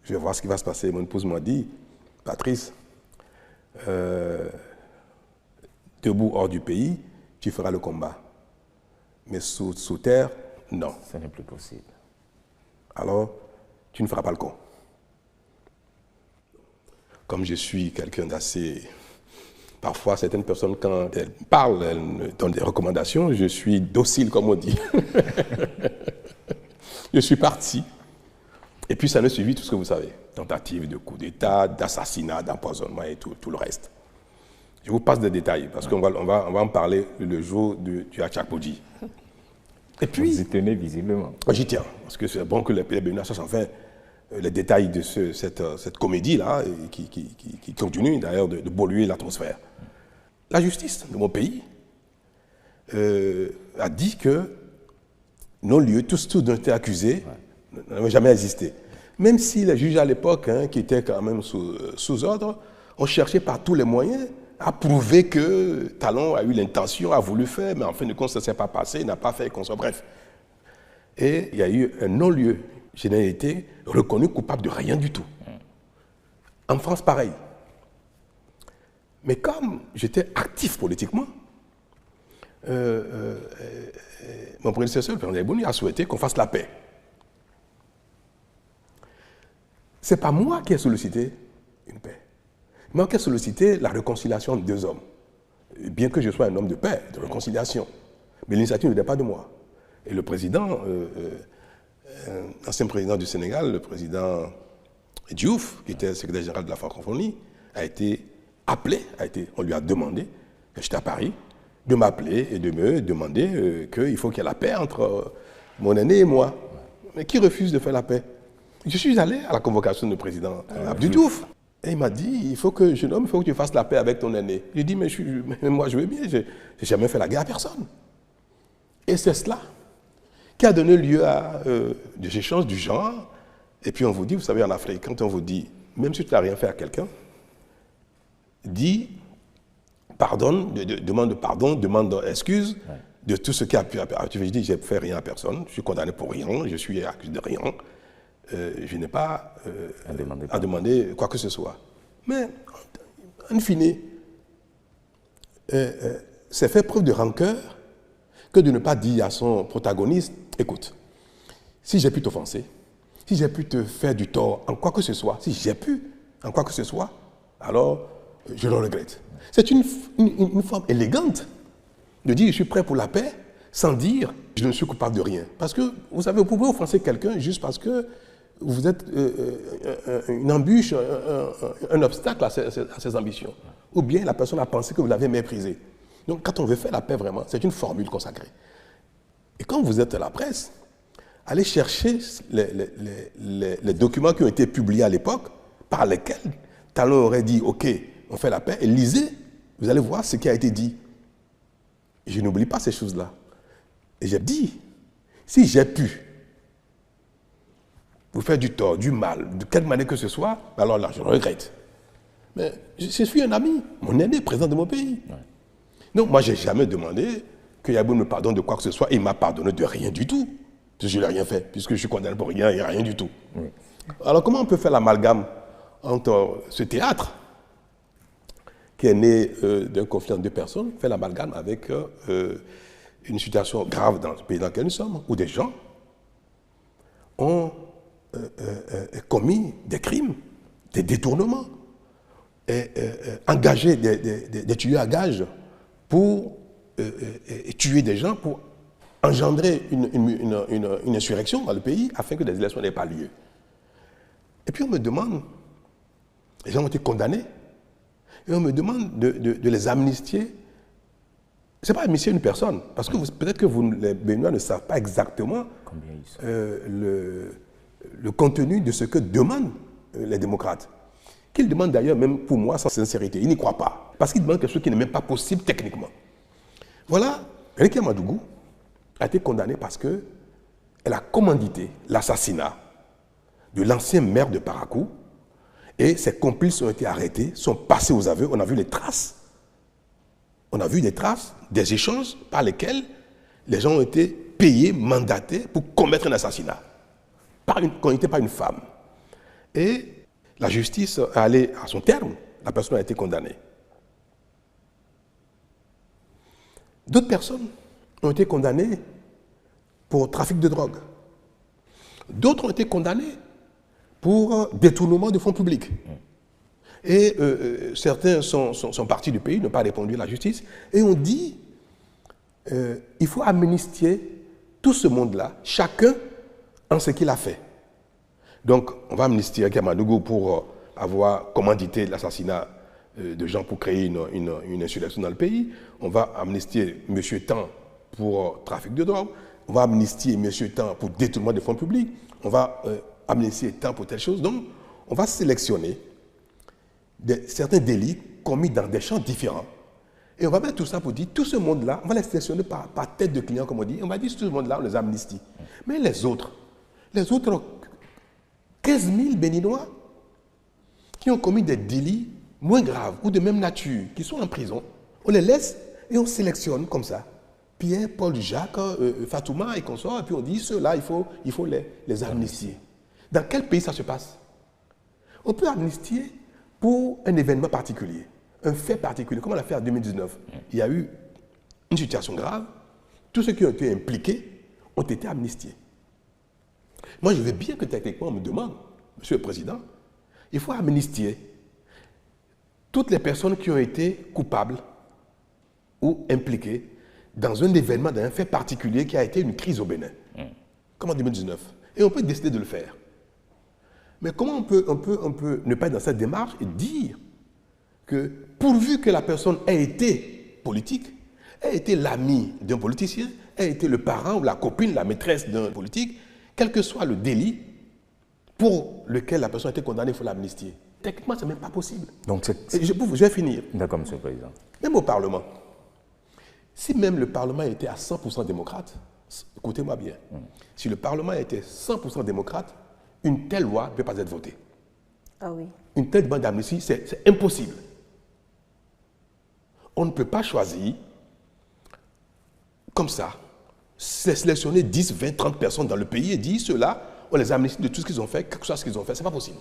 Je vais voir ce qui va se passer. Mon épouse m'a dit, Patrice, debout hors du pays, tu feras le combat. Mais sous terre, non. Ce n'est plus possible. Alors, tu ne feras pas le con. Comme je suis quelqu'un d'assez... Parfois, certaines personnes, quand elles parlent, elles me donnent des recommandations, je suis docile, comme on dit. Je suis parti. Et puis, ça ne suivit tout ce que vous savez. Tentative de coup d'État, d'assassinat, d'empoisonnement et tout le reste. Je vous passe des détails, parce qu'on va en parler le jour du Achakpoji. Et puis... Vous y tenez visiblement. J'y tiens, parce que c'est bon que les Béninois sachent enfin les détails de cette comédie-là, qui continue d'ailleurs de polluer l'atmosphère. La justice de mon pays a dit que non-lieu, tous dont étaient accusés n'avaient jamais existé. Même si les juges à l'époque, qui étaient quand même sous ordre, ont cherché par tous les moyens à prouver que Talon a eu l'intention, a voulu faire, mais en fin de compte, ça ne s'est pas passé, il n'a pas fait, bref. Et il y a eu un non-lieu. Je n'ai été reconnu coupable de rien du tout. En France, pareil. Mais comme j'étais actif politiquement, mon prédécesseur, le président Bouni, a souhaité qu'on fasse la paix. Ce n'est pas moi qui ai sollicité une paix. Moi qui ai sollicité la réconciliation de deux hommes. Bien que je sois un homme de paix, de réconciliation. Mais l'initiative ne venait pas de moi. Et le président, l'ancien président du Sénégal, le président Diouf, qui était secrétaire général de la francophonie, a été appelé, on lui a demandé, j'étais à Paris, de m'appeler et de me demander qu'il faut qu'il y ait la paix entre mon aîné et moi. Mais qui refuse de faire la paix? Je suis allé à la convocation du président Abdou Diouf. Et il m'a dit, il faut que tu fasses la paix avec ton aîné. J'ai dit, mais moi je veux bien, je n'ai jamais fait la guerre à personne. Et c'est cela qui a donné lieu à des échanges du genre. Et puis on vous dit, vous savez, en Afrique, quand on vous dit, même si tu n'as rien fait à quelqu'un, dis pardonne, demande pardon, demande excuse de tout ce qui a pu... Je dis, je n'ai fait rien à personne, je suis condamné pour rien, je suis accusé de rien. Je n'ai pas à demander quoi que ce soit. Mais, en fine, c'est faire preuve de rancœur que de ne pas dire à son protagoniste, écoute, si j'ai pu t'offenser, si j'ai pu te faire du tort en quoi que ce soit, si j'ai pu en quoi que ce soit, alors je le regrette. C'est une forme élégante de dire je suis prêt pour la paix sans dire je ne suis coupable de rien. Parce que, vous savez, vous pouvez offenser quelqu'un juste parce que vous êtes une embûche, un obstacle à ses ambitions. Ou bien la personne a pensé que vous l'avez méprisé. Donc quand on veut faire la paix vraiment, c'est une formule consacrée. Et quand vous êtes à la presse, allez chercher les documents qui ont été publiés à l'époque, par lesquels Talon aurait dit, OK, on fait la paix, et lisez, vous allez voir ce qui a été dit. Et je n'oublie pas ces choses-là. Et j'ai dit, si j'ai pu vous faire du tort, du mal, de quelque manière que ce soit, alors là, je le regrette. Mais je suis un ami, mon aîné, président de mon pays. Ouais. Donc moi, je n'ai jamais demandé que Yabou me pardonne de quoi que ce soit, et il m'a pardonné de rien du tout. Parce que je n'ai rien fait, puisque je suis condamné pour rien, il n'y a rien du tout. Oui. Alors comment on peut faire l'amalgame entre ce théâtre, qui est né d'un conflit entre deux personnes, faire l'amalgame avec une situation grave dans le pays dans lequel nous sommes, où des gens ont commis des crimes, des détournements, et engagé des tueurs à gages pour tuer des gens, pour engendrer une insurrection dans le pays afin que des élections n'aient pas lieu. Et puis on me demande, les gens ont été condamnés, et on me demande de les amnistier. Ce n'est pas amnistier une personne, parce que peut-être que les Béninois ne savent pas exactement le contenu de ce que demandent les démocrates. Qu'ils demandent d'ailleurs, même pour moi, sans sincérité. Ils n'y croient pas. Parce qu'ils demandent quelque chose qui n'est même pas possible techniquement. Voilà, Réki Amadougou a été condamnée parce qu'elle a commandité l'assassinat de l'ancien maire de Parakou, et ses complices ont été arrêtés, sont passés aux aveux. On a vu les traces. On a vu des traces, des échanges par lesquels les gens ont été payés, mandatés pour commettre un assassinat. Qu'on n'était pas une femme. Et la justice est allée à son terme. La personne a été condamnée. D'autres personnes ont été condamnées pour trafic de drogue. D'autres ont été condamnées pour détournement de fonds publics. Et certains sont partis du pays, n'ont pas répondu à la justice, et on dit il faut amnistier tout ce monde-là, chacun en ce qu'il a fait. Donc, on va amnistier Réki Amadougou pour avoir commandité l'assassinat de gens pour créer une insurrection dans le pays. On va amnistier M. Tan pour trafic de drogue. On va amnistier M. Tan pour détournement de fonds publics. On va amnistier Tan pour telle chose. Donc, on va sélectionner certains délits commis dans des champs différents. Et on va mettre tout ça pour dire, tout ce monde-là, on va les sélectionner par tête de client, comme on dit. On va dire, tout ce monde-là, on les amnistie. Mais les autres 15 000 Béninois qui ont commis des délits moins graves ou de même nature, qui sont en prison, on les laisse et on sélectionne comme ça. Pierre, Paul, Jacques, Fatouma et consorts, et puis on dit, ceux-là, il faut les amnistier. Dans quel pays ça se passe? On peut amnistier pour un événement particulier, un fait particulier, comme on l'a fait en 2019. Il y a eu une situation grave, tous ceux qui ont été impliqués ont été amnistiés. Moi, je veux bien que techniquement on me demande, Monsieur le Président, il faut amnistier toutes les personnes qui ont été coupables ou impliquées dans un événement, dans un fait particulier qui a été une crise au Bénin, comme en 2019. Et on peut décider de le faire. Mais comment on peut ne pas être dans cette démarche et dire que pourvu que la personne ait été politique, ait été l'ami d'un politicien, ait été le parent ou la copine, la maîtresse d'un politique, quel que soit le délit pour lequel la personne a été condamnée, il faut l'amnistier. Techniquement, ce n'est même pas possible. Donc je vais finir. D'accord, Monsieur le Président. Même au Parlement. Si même le Parlement était à 100% démocrate, écoutez-moi bien, si le Parlement était 100% démocrate, une telle loi ne peut pas être votée. Ah oui. Une telle demande d'amnistie, c'est impossible. On ne peut pas choisir comme ça, sélectionner 10, 20, 30 personnes dans le pays et dire ceux-là, on les amnistie de tout ce qu'ils ont fait, quel que soit ce qu'ils ont fait. Ce n'est pas possible.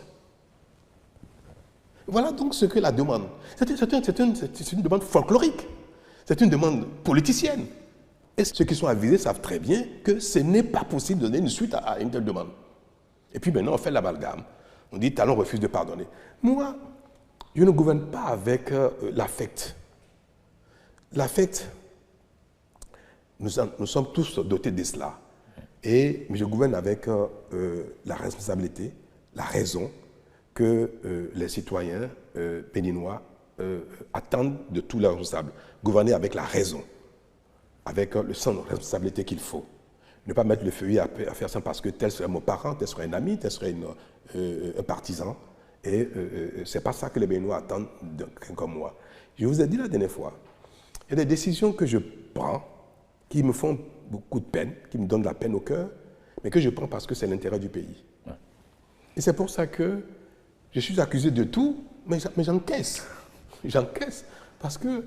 Voilà donc ce que la demande. C'est une demande folklorique. C'est une demande politicienne. Et ceux qui sont avisés savent très bien que ce n'est pas possible de donner une suite à une telle demande. Et puis maintenant, on fait l'amalgame. On dit, Talon refuse de pardonner. Moi, je ne gouverne pas avec l'affect. L'affect, nous sommes tous dotés de cela. Mais je gouverne avec la responsabilité, la raison que les citoyens béninois attendent de tous leurs responsables. Gouverner avec la raison, avec le sens de responsabilité qu'il faut. Ne pas mettre le feuillet à faire ça parce que tel serait mon parent, tel serait un ami, tel serait un partisan. Et ce n'est pas ça que les Béninois attendent de quelqu'un comme moi. Je vous ai dit la dernière fois, il y a des décisions que je prends qui me font beaucoup de peine, qui me donnent de la peine au cœur, mais que je prends parce que c'est l'intérêt du pays. Ouais. Et c'est pour ça que je suis accusé de tout, mais j'encaisse. J'encaisse parce que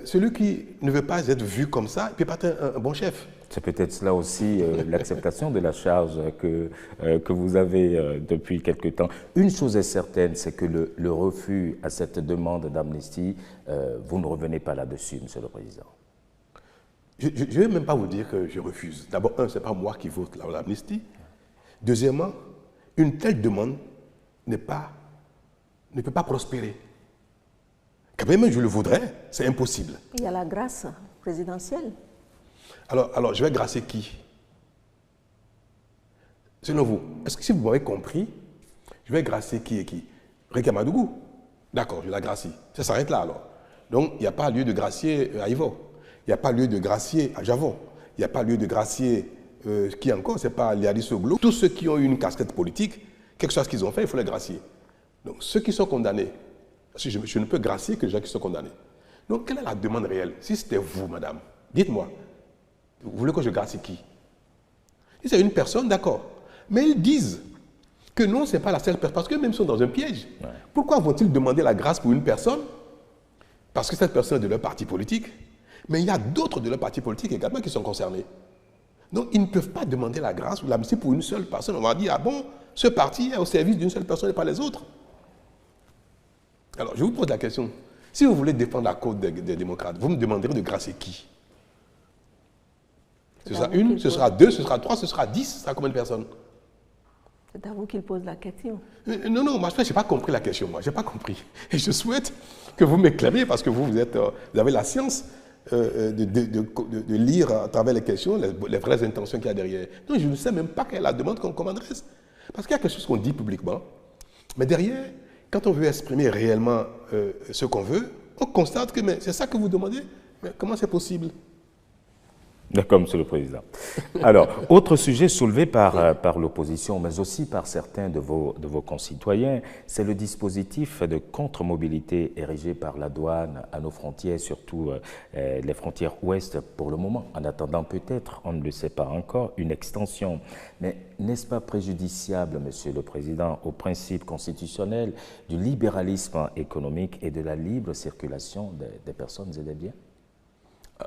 celui qui ne veut pas être vu comme ça, il ne peut pas être un bon chef. C'est peut-être cela aussi l'acceptation de la charge que vous avez depuis quelque temps. Une chose est certaine, c'est que le refus à cette demande d'amnistie, vous ne revenez pas là-dessus, Monsieur le Président. Je ne vais même pas vous dire que je refuse. D'abord, ce n'est pas moi qui vote l'amnistie. Deuxièmement, une telle demande ne peut pas prospérer. Quand même, je le voudrais, c'est impossible. Il y a la grâce présidentielle. Alors, je vais grâcer qui? Selon vous, est-ce que si vous m'avez compris, je vais grâcer qui et qui? Ricamadougou. D'accord, je la gracie. Ça s'arrête là alors. Donc, il n'y a pas lieu de gracier à Ivo. Il n'y a pas lieu de gracier à Javon. Il n'y a pas lieu de gracier qui encore, ce n'est pas Léadis Oglou. Tous ceux qui ont eu une casquette politique, quelque chose qu'ils ont fait, il faut les gracier. Donc, ceux qui sont condamnés, parce que je ne peux gracier que les gens qui sont condamnés. Donc, quelle est la demande réelle? Si c'était vous, madame, dites-moi, vous voulez que je gracie qui? Si c'est une personne, d'accord. Mais ils disent que non, ce n'est pas la seule personne, parce qu'eux-mêmes sont dans un piège. Ouais. Pourquoi vont-ils demander la grâce pour une personne? Parce que cette personne est de leur parti politique. Mais il y a d'autres de leur parti politique également qui sont concernés. Donc, ils ne peuvent pas demander la grâce ou l'amnistie pour une seule personne. On va dire, ah bon, ce parti est au service d'une seule personne et pas les autres. Alors, je vous pose la question. Si vous voulez défendre la cause des démocrates, vous me demanderez de gracier qui? Ce sera une, ce sera deux, ce sera trois, ce sera 10, ce sera combien de personnes? C'est à vous qu'il pose la question. Non, moi, je n'ai pas compris la question, moi. Je n'ai pas compris. Et je souhaite que vous m'éclairiez parce que vous avez la science de lire à travers les questions les vraies intentions qu'il y a derrière. Non, je ne sais même pas quelle est la demande qu'on m'adresse. Parce qu'il y a quelque chose qu'on dit publiquement, mais derrière, quand on veut exprimer réellement ce qu'on veut, on constate que c'est ça que vous demandez. Mais comment c'est possible? D'accord, Monsieur le Président. Alors, autre sujet soulevé par l'opposition, mais aussi par certains de vos concitoyens, c'est le dispositif de contre-mobilité érigé par la douane à nos frontières, surtout les frontières ouest pour le moment, en attendant peut-être, on ne le sait pas encore, une extension. Mais n'est-ce pas préjudiciable, Monsieur le Président, au principe constitutionnel du libéralisme économique et de la libre circulation des personnes et des biens?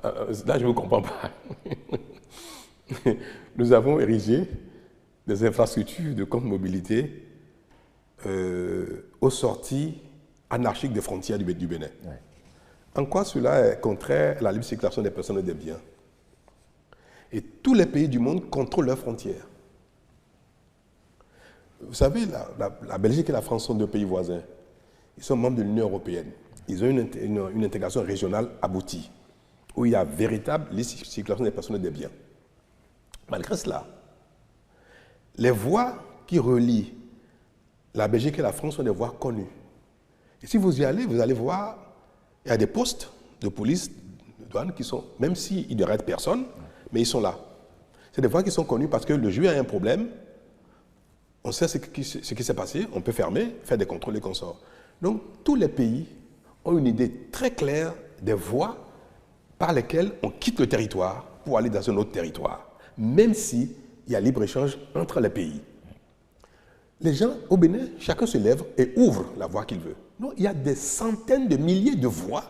Là, je ne vous comprends pas. Nous avons érigé des infrastructures de contre-mobilité aux sorties anarchiques des frontières du Bénin. Ouais. En quoi cela est contraire à la libre circulation des personnes et des biens? Et tous les pays du monde contrôlent leurs frontières. Vous savez, la Belgique et la France sont deux pays voisins. Ils sont membres de l'Union européenne. Ils ont une intégration régionale aboutie, où il y a véritable circulation des personnes et des biens. Malgré cela, les voies qui relient la Belgique et la France sont des voies connues. Et si vous y allez, vous allez voir, il y a des postes de police, de douane qui sont, même s'ils n'arrêtent personne, mais ils sont là. C'est des voies qui sont connues parce que le juge a un problème, on sait ce qui s'est passé, on peut fermer, faire des contrôles et consorts. Donc, tous les pays ont une idée très claire des voies par lesquelles on quitte le territoire pour aller dans un autre territoire, même s'il y a libre-échange entre les pays. Les gens au Bénin, chacun se lève et ouvre la voie qu'il veut. Non, il y a des centaines de milliers de voies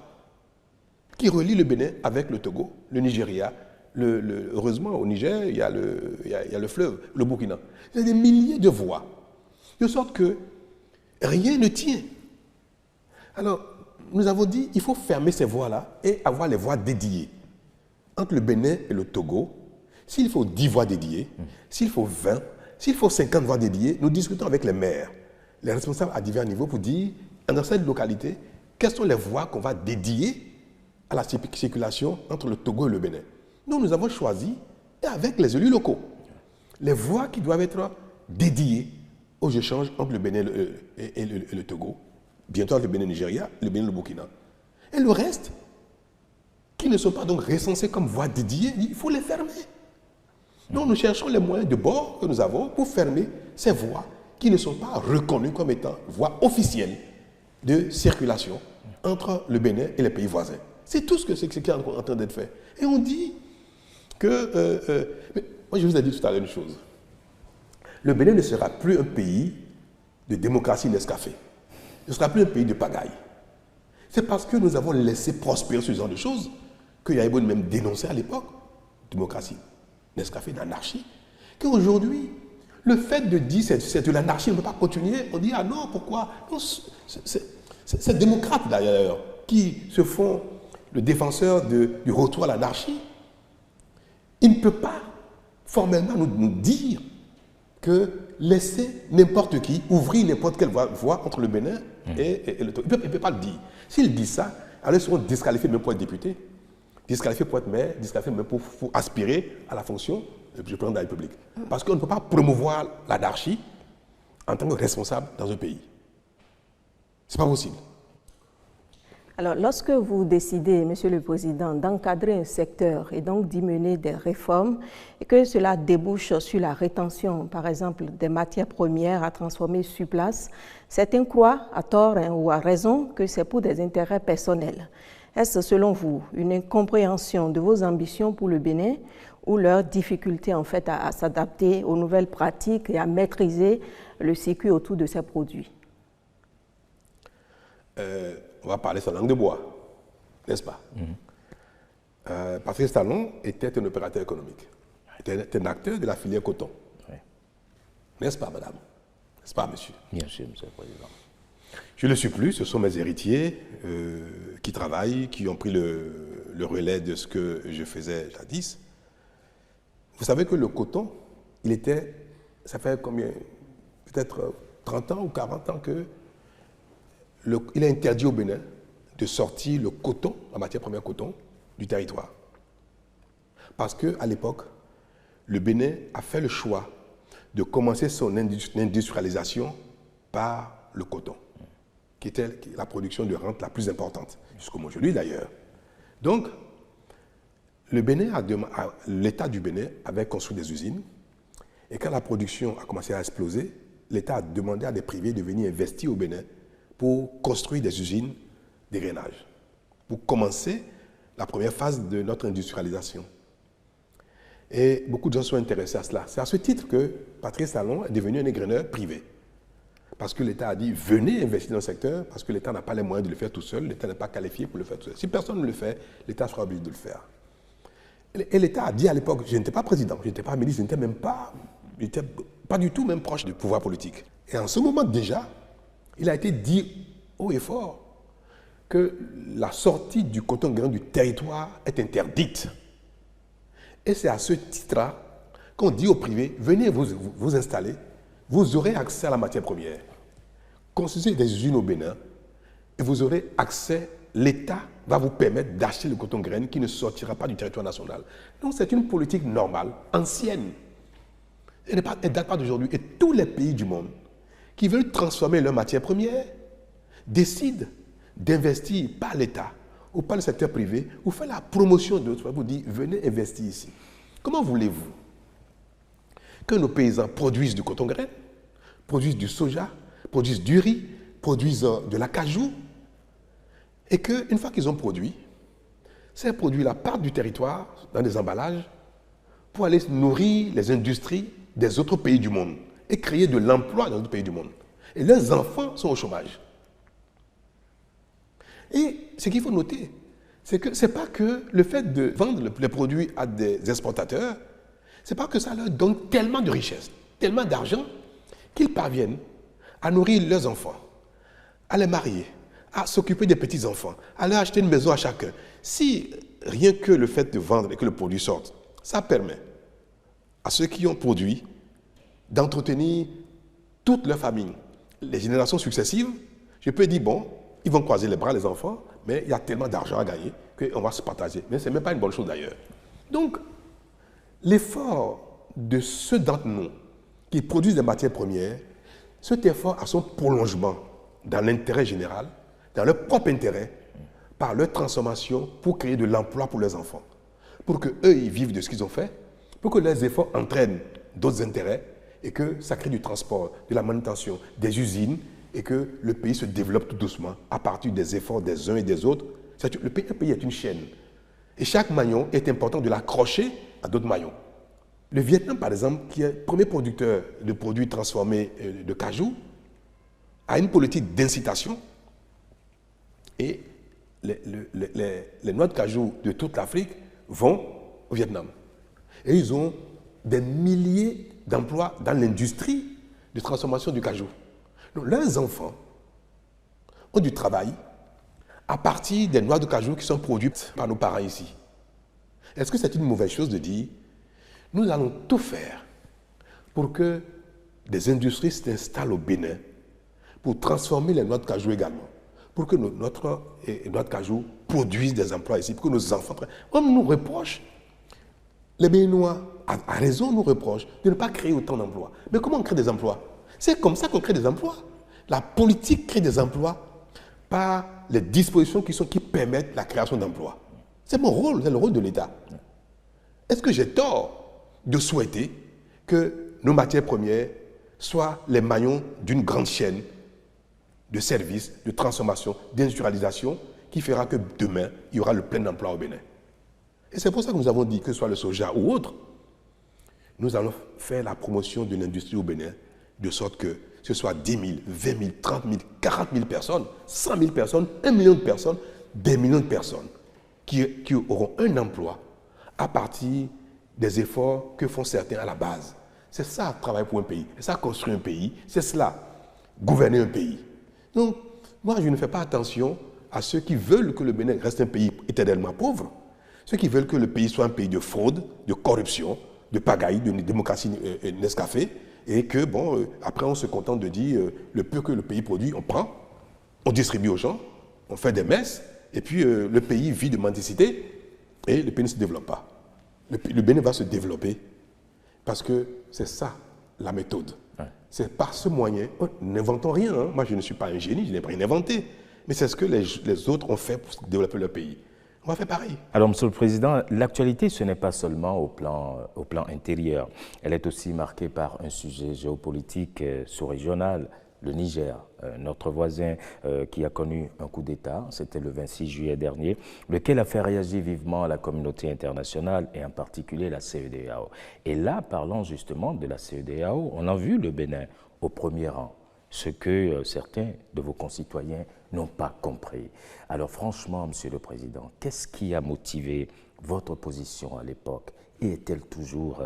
qui relient le Bénin avec le Togo, le Nigeria. Heureusement, au Niger, il y a le fleuve, le Burkina. Il y a des milliers de voies, de sorte que rien ne tient. Alors, nous avons dit qu'il faut fermer ces voies-là et avoir les voies dédiées. Entre le Bénin et le Togo, s'il faut 10 voies dédiées, s'il faut 20, s'il faut 50 voies dédiées, nous discutons avec les maires, les responsables à divers niveaux pour dire, dans cette localité, quelles sont les voies qu'on va dédier à la circulation entre le Togo et le Bénin. Donc nous avons choisi, et avec les élus locaux, les voies qui doivent être dédiées aux échanges entre le Bénin et le Togo, bientôt le Bénin Nigeria, le Bénin le Burkina. Et le reste, qui ne sont pas donc recensés comme voies dédiées, il faut les fermer. Donc nous cherchons les moyens de bord que nous avons pour fermer ces voies qui ne sont pas reconnues comme étant voies officielles de circulation entre le Bénin et les pays voisins. C'est tout ce qui est en train d'être fait. Et on dit que... moi je vous ai dit tout à l'heure une chose. Le Bénin ne sera plus un pays de démocratie Nescafé. Ce ne sera plus un pays de pagaille. C'est parce que nous avons laissé prospérer ce genre de choses que Yaïbo même dénonçait à l'époque, démocratie, Nescafé, d'anarchie, qu'aujourd'hui, le fait de dire c'est de l'anarchie, on ne peut pas continuer, on dit ah non, pourquoi? C'est démocrates d'ailleurs qui se font le défenseur du retour à l'anarchie, il ne peut pas formellement nous dire que laisser n'importe qui ouvrir n'importe quelle voie entre le Bénin et le Togo. Il ne peut pas le dire. S'il dit ça, alors ils seront disqualifiés même pour être députés, disqualifiés pour être maire, disqualifiés même pour aspirer à la fonction du président de la République. Parce qu'on ne peut pas promouvoir l'anarchie en tant que responsable dans un pays. Ce n'est pas possible. Alors, lorsque vous décidez, Monsieur le Président, d'encadrer un secteur et donc d'y mener des réformes, et que cela débouche sur la rétention, par exemple, des matières premières à transformer sur place, certains croient, à tort ou à raison, que c'est pour des intérêts personnels. Est-ce, selon vous, une incompréhension de vos ambitions pour le Bénin ou leur difficulté, en fait, à s'adapter aux nouvelles pratiques et à maîtriser le circuit autour de ces produits? On va parler sa langue de bois, n'est-ce pas? Patrice Talon était un opérateur économique, était un acteur de la filière coton. Oui. N'est-ce pas, madame? N'est-ce pas, monsieur? Bien sûr, monsieur le Président. Je ne le suis plus, ce sont mes héritiers qui travaillent, qui ont pris le relais de ce que je faisais jadis. Vous savez que le coton, ça fait combien? Peut-être 30 ans ou 40 ans que il est interdit au Bénin de sortir le coton, la matière première coton, du territoire. Parce qu'à l'époque, le Bénin a fait le choix de commencer son industrialisation par le coton, qui était la production de rente la plus importante, jusqu'au aujourd'hui d'ailleurs. Donc, l'État du Bénin avait construit des usines, et quand la production a commencé à exploser, l'État a demandé à des privés de venir investir au Bénin pour construire des usines d'airainage, pour commencer la première phase de notre industrialisation. Et beaucoup de gens sont intéressés à cela. C'est à ce titre que Patrice Talon est devenu un égreneur privé. Parce que l'État a dit, venez investir dans le secteur, parce que l'État n'a pas les moyens de le faire tout seul, l'État n'est pas qualifié pour le faire tout seul. Si personne ne le fait, l'État sera obligé de le faire. Et l'État a dit à l'époque, je n'étais pas président, je n'étais pas ministre, je n'étais pas du tout même proche du pouvoir politique. Et en ce moment déjà, il a été dit haut et fort que la sortie du coton grain du territoire est interdite. Et c'est à ce titre-là qu'on dit aux privés, venez vous installer, vous aurez accès à la matière première. Construisez des usines au Bénin et vous aurez accès, l'État va vous permettre d'acheter le coton grain qui ne sortira pas du territoire national. Donc c'est une politique normale, ancienne. Elle ne date pas d'aujourd'hui. Et tous les pays du monde qui veulent transformer leur matière première décident d'investir par l'État ou par le secteur privé ou faire la promotion d'autres. Vous dites, venez investir ici. Comment voulez-vous que nos paysans produisent du coton grain, produisent du soja, produisent du riz, produisent de l'acajou, et qu'une fois qu'ils ont produit, ces produits-là partent du territoire dans des emballages pour aller nourrir les industries des autres pays du monde et créer de l'emploi dans d'autres pays du monde. Et leurs enfants sont au chômage. Et ce qu'il faut noter, c'est que ce n'est pas que le fait de vendre les produits à des exportateurs, ce n'est pas que ça leur donne tellement de richesse, tellement d'argent, qu'ils parviennent à nourrir leurs enfants, à les marier, à s'occuper des petits-enfants, à leur acheter une maison à chacun. Si rien que le fait de vendre et que le produit sorte, ça permet à ceux qui ont produit d'entretenir toute leur famille, les générations successives, je peux dire, bon, ils vont croiser les bras, les enfants, mais il y a tellement d'argent à gagner qu'on va se partager. Mais ce n'est même pas une bonne chose d'ailleurs. Donc, l'effort de ceux d'entre nous qui produisent des matières premières, cet effort a son prolongement dans l'intérêt général, dans leur propre intérêt, par leur transformation pour créer de l'emploi pour leurs enfants. Pour qu'eux, ils vivent de ce qu'ils ont fait, pour que leurs efforts entraînent d'autres intérêts et que ça crée du transport, de la manutention, des usines et que le pays se développe tout doucement à partir des efforts des uns et des autres. Un pays est une chaîne et chaque maillon est important de l'accrocher à d'autres maillons. Le Vietnam, par exemple, qui est le premier producteur de produits transformés de cajou, a une politique d'incitation et les noix de cajou de toute l'Afrique vont au Vietnam. Et ils ont des milliers d'emplois dans l'industrie de transformation du cajou. Donc, leurs enfants ont du travail à partir des noix de cajou qui sont produites par nos parents ici. Est-ce que c'est une mauvaise chose de dire Nous allons tout faire pour que des industries s'installent au Bénin pour transformer les noix de cajou également, pour que notre noix de cajou produisent des emplois ici, pour que nos enfants... On nous reproche, les Béninois, à raison, nous reprochent de ne pas créer autant d'emplois. Mais comment on crée des emplois? C'est comme ça qu'on crée des emplois. La politique crée des emplois par les dispositions qui permettent la création d'emplois. C'est mon rôle, c'est le rôle de l'État. Est-ce que j'ai tort de souhaiter que nos matières premières soient les maillons d'une grande chaîne de services, de transformation, d'industrialisation qui fera que demain, il y aura le plein emploi au Bénin? Et c'est pour ça que nous avons dit, que ce soit le soja ou autre, nous allons faire la promotion de l'industrie au Bénin, de sorte que ce soit 10 000, 20 000, 30 000, 40 000 personnes, 100 000 personnes, 1 million de personnes, des millions de personnes qui auront un emploi à partir des efforts que font certains à la base. C'est ça, travailler pour un pays. C'est ça, construire un pays. C'est cela, gouverner un pays. Donc, moi, je ne fais pas attention à ceux qui veulent que le Bénin reste un pays éternellement pauvre, ceux qui veulent que le pays soit un pays de fraude, de corruption, de pagaille, de démocratie Nescafé, et que, bon, après, on se contente de dire le peu que le pays produit, on prend, on distribue aux gens, on fait des messes, et puis le pays vit de mendicité, et le pays ne se développe pas. Le Bénin va se développer, parce que c'est ça, la méthode. Ouais. C'est par ce moyen, n'inventons rien. Hein. Moi, je ne suis pas un génie, je n'ai rien inventé. Mais c'est ce que les autres ont fait pour développer leur pays. On va faire pareil. Alors, Monsieur le Président, l'actualité, ce n'est pas seulement au plan intérieur. Elle est aussi marquée par un sujet géopolitique sous-régional, le Niger, notre voisin qui a connu un coup d'État, c'était le 26 juillet dernier, lequel a fait réagir vivement la communauté internationale et en particulier la CEDEAO. Et là, parlant justement de la CEDEAO, on a vu le Bénin au premier rang, ce que certains de vos concitoyens n'ont pas compris. Alors franchement, Monsieur le Président, qu'est-ce qui a motivé votre position à l'époque et est-elle toujours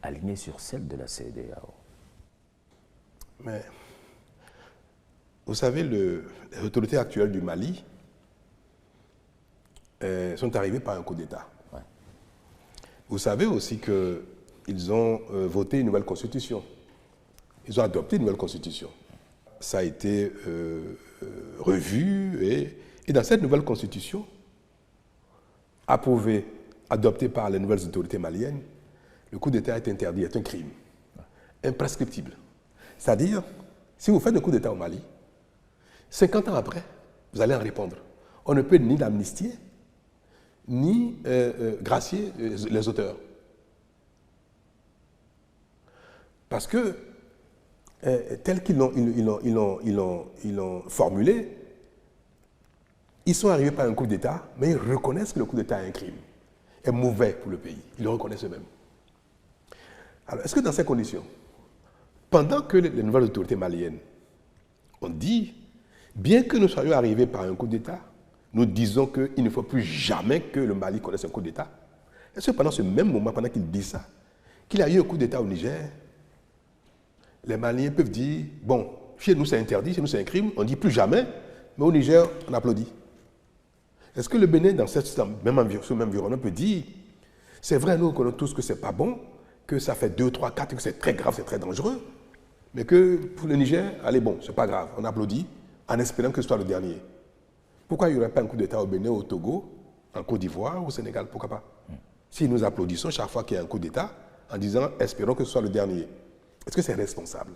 alignée sur celle de la CEDEAO? Mais, vous savez, les autorités actuelles du Mali sont arrivées par un coup d'État. Ouais. Vous savez aussi qu'ils ont voté une nouvelle constitution. Ils ont adopté une nouvelle constitution. Ça a été revu et dans cette nouvelle constitution, approuvée, adoptée par les nouvelles autorités maliennes, le coup d'État est interdit, est un crime, imprescriptible. C'est-à-dire, si vous faites un coup d'État au Mali, 50 ans après, vous allez en répondre. On ne peut ni l'amnistier, ni gracier les auteurs. Parce que tel qu'ils l'ont formulé, ils sont arrivés par un coup d'État, mais ils reconnaissent que le coup d'État est un crime, est mauvais pour le pays. Ils le reconnaissent eux-mêmes. Alors, est-ce que dans ces conditions, pendant que les nouvelles autorités maliennes ont dit, bien que nous soyons arrivés par un coup d'État, nous disons qu'il ne faut plus jamais que le Mali connaisse un coup d'État. Est-ce que pendant ce même moment, pendant qu'ils disent ça, qu'il y a eu un coup d'État au Niger, les Maliens peuvent dire, bon, chez nous c'est interdit, chez nous c'est un crime, on ne dit plus jamais, mais au Niger, on applaudit. Est-ce que le Bénin, dans ce même environnement, peut dire, c'est vrai, nous connaissons tous que ce n'est pas bon, que ça fait 2, 3, 4, que c'est très grave, c'est très dangereux, mais que pour le Niger, allez, bon, c'est pas grave, on applaudit, en espérant que ce soit le dernier. Pourquoi il n'y aurait pas un coup d'État au Bénin, au Togo, en Côte d'Ivoire, au Sénégal, pourquoi pas? Si nous applaudissons chaque fois qu'il y a un coup d'État, en disant, espérons que ce soit le dernier. Est-ce que c'est responsable?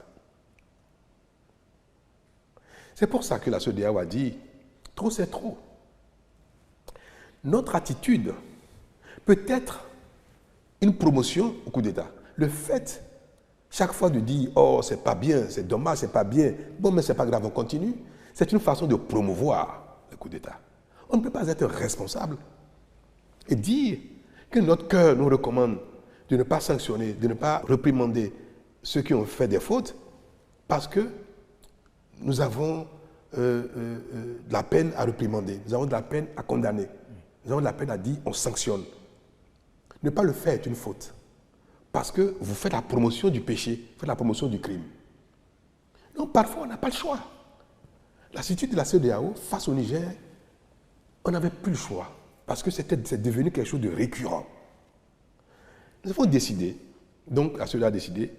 C'est pour ça que la CEDEAO a dit, trop c'est trop. Notre attitude peut être une promotion au coup d'État. Le fait, chaque fois de dire, oh, c'est pas bien, c'est dommage, c'est pas bien, bon, mais c'est pas grave, on continue, c'est une façon de promouvoir le coup d'État. On ne peut pas être responsable et dire que notre cœur nous recommande de ne pas sanctionner, de ne pas réprimander ceux qui ont fait des fautes, parce que nous avons de la peine à réprimander, nous avons de la peine à condamner, nous avons de la peine à dire on sanctionne. Ne pas le faire est une faute, parce que vous faites la promotion du péché, vous faites la promotion du crime. Donc parfois on n'a pas le choix. L'attitude de la CEDEAO face au Niger, on n'avait plus le choix, parce que c'est devenu quelque chose de récurrent. Nous avons décidé Donc, la CEDEAO a décidé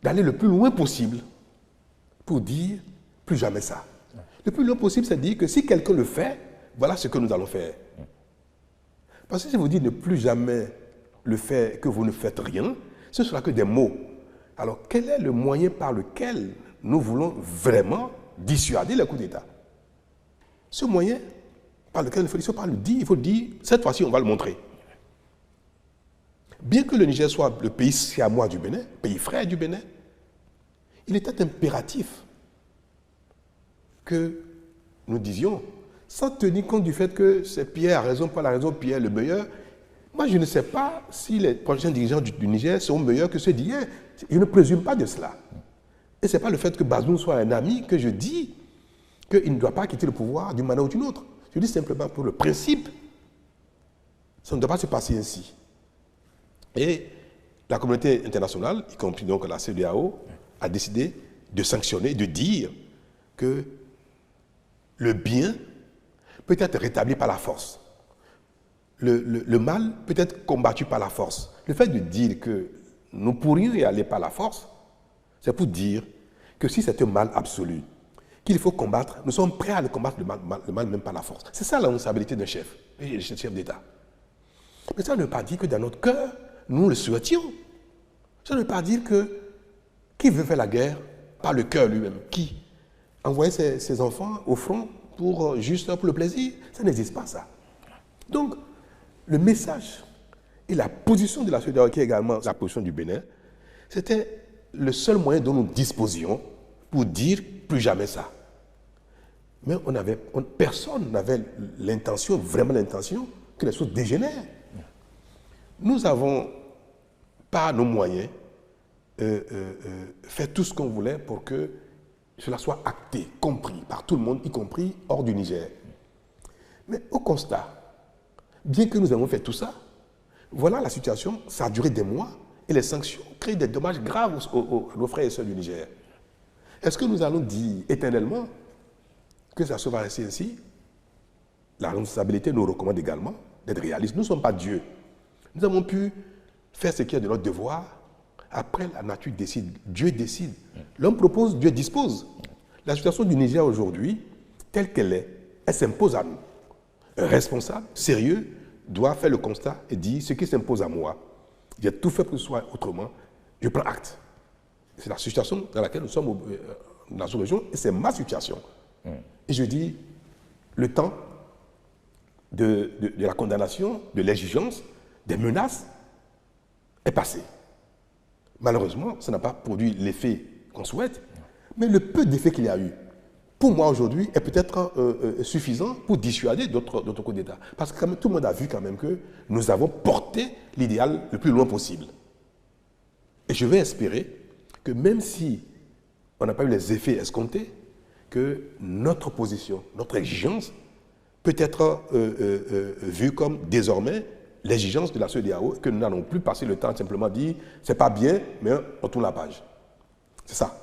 d'aller le plus loin possible pour dire plus jamais ça. Le plus loin possible, c'est dire que si quelqu'un le fait, voilà ce que nous allons faire. Parce que si vous dites ne plus jamais le faire, que vous ne faites rien, ce ne sera que des mots. Alors, quel est le moyen par lequel nous voulons vraiment dissuader les coups d'État? Ce moyen par lequel il ne faut pas le dire, il faut dire, cette fois-ci, on va le montrer. Bien que le Niger soit le pays siamois du Bénin, pays frère du Bénin, il était impératif que nous disions, sans tenir compte du fait que c'est Pierre a raison, Paul a raison, Pierre est le meilleur. Moi, je ne sais pas si les prochains dirigeants du Niger seront meilleurs que ceux d'hier. Je ne présume pas de cela. Et ce n'est pas le fait que Bazoum soit un ami que je dis qu'il ne doit pas quitter le pouvoir d'une manière ou d'une autre. Je dis simplement pour le principe, ça ne doit pas se passer ainsi. Et la communauté internationale, y compris donc la CEDEAO, a décidé de sanctionner, de dire que le bien peut être rétabli par la force. Le mal peut être combattu par la force. Le fait de dire que nous pourrions y aller par la force, c'est pour dire que si c'est un mal absolu, qu'il faut combattre, nous sommes prêts à le combattre le mal même par la force. C'est ça la responsabilité d'un chef, un chef d'État. Mais ça ne veut pas dire que dans notre cœur, nous le souhaitions. Ça ne veut pas dire que qui veut faire la guerre par le cœur lui-même? Qui? Envoyer ses enfants au front juste pour le plaisir? Ça n'existe pas, ça. Donc, le message et la position de la CEDEAO, qui est également la position du Bénin, c'était le seul moyen dont nous disposions pour dire plus jamais ça. Mais personne n'avait l'intention, vraiment l'intention, que les choses dégénèrent. Nous avons, par nos moyens, fait tout ce qu'on voulait pour que cela soit acté, compris par tout le monde, y compris hors du Niger. Mais au constat, bien que nous ayons fait tout ça, voilà la situation, ça a duré des mois et les sanctions créent des dommages graves à nos frères et sœurs du Niger. Est-ce que nous allons dire éternellement que ça se va rester ainsi? La responsabilité nous recommande également d'être réalistes. Nous ne sommes pas Dieu. Nous avons pu faire ce qui est de notre devoir. Après, la nature décide. Dieu décide. L'homme propose, Dieu dispose. La situation du Niger aujourd'hui, telle qu'elle est, elle s'impose à nous. Un responsable, sérieux, doit faire le constat et dire ce qui s'impose à moi. J'ai tout fait pour que ce soit autrement. Je prends acte. C'est la situation dans laquelle nous sommes dans la sous-région et c'est ma situation. Et je dis, le temps de la condamnation, de l'exigence, des menaces est passé. Malheureusement, ça n'a pas produit l'effet qu'on souhaite, mais le peu d'effet qu'il y a eu, pour moi aujourd'hui, est peut-être suffisant pour dissuader d'autres coups d'État. Parce que tout le monde a vu quand même que nous avons porté l'idéal le plus loin possible. Et je vais espérer que même si on n'a pas eu les effets escomptés, que notre position, notre exigence peut être vue comme désormais l'exigence de la CEDEAO, que nous n'allons plus passer le temps de simplement dire c'est pas bien, mais on tourne la page. C'est ça.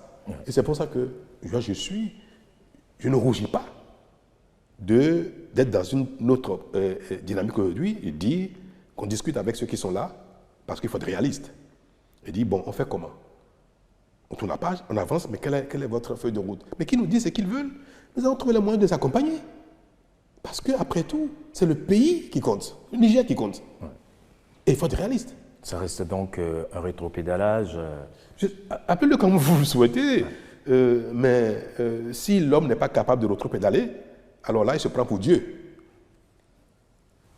Et c'est pour ça que je ne rougis pas d'être dans une autre dynamique aujourd'hui et dire qu'on discute avec ceux qui sont là, parce qu'il faut être réaliste. Et dire, bon, on fait comment? On tourne la page, on avance, mais quelle est votre feuille de route? Mais qui nous dit ce qu'ils veulent? Nous allons trouver le moyen de les accompagner. Parce qu'après tout, c'est le pays qui compte, le Niger qui compte. Ouais. Et il faut être réaliste. Ça reste donc un rétropédalage. Appelez-le comme vous le souhaitez, mais si l'homme n'est pas capable de rétropédaler, alors là, il se prend pour Dieu.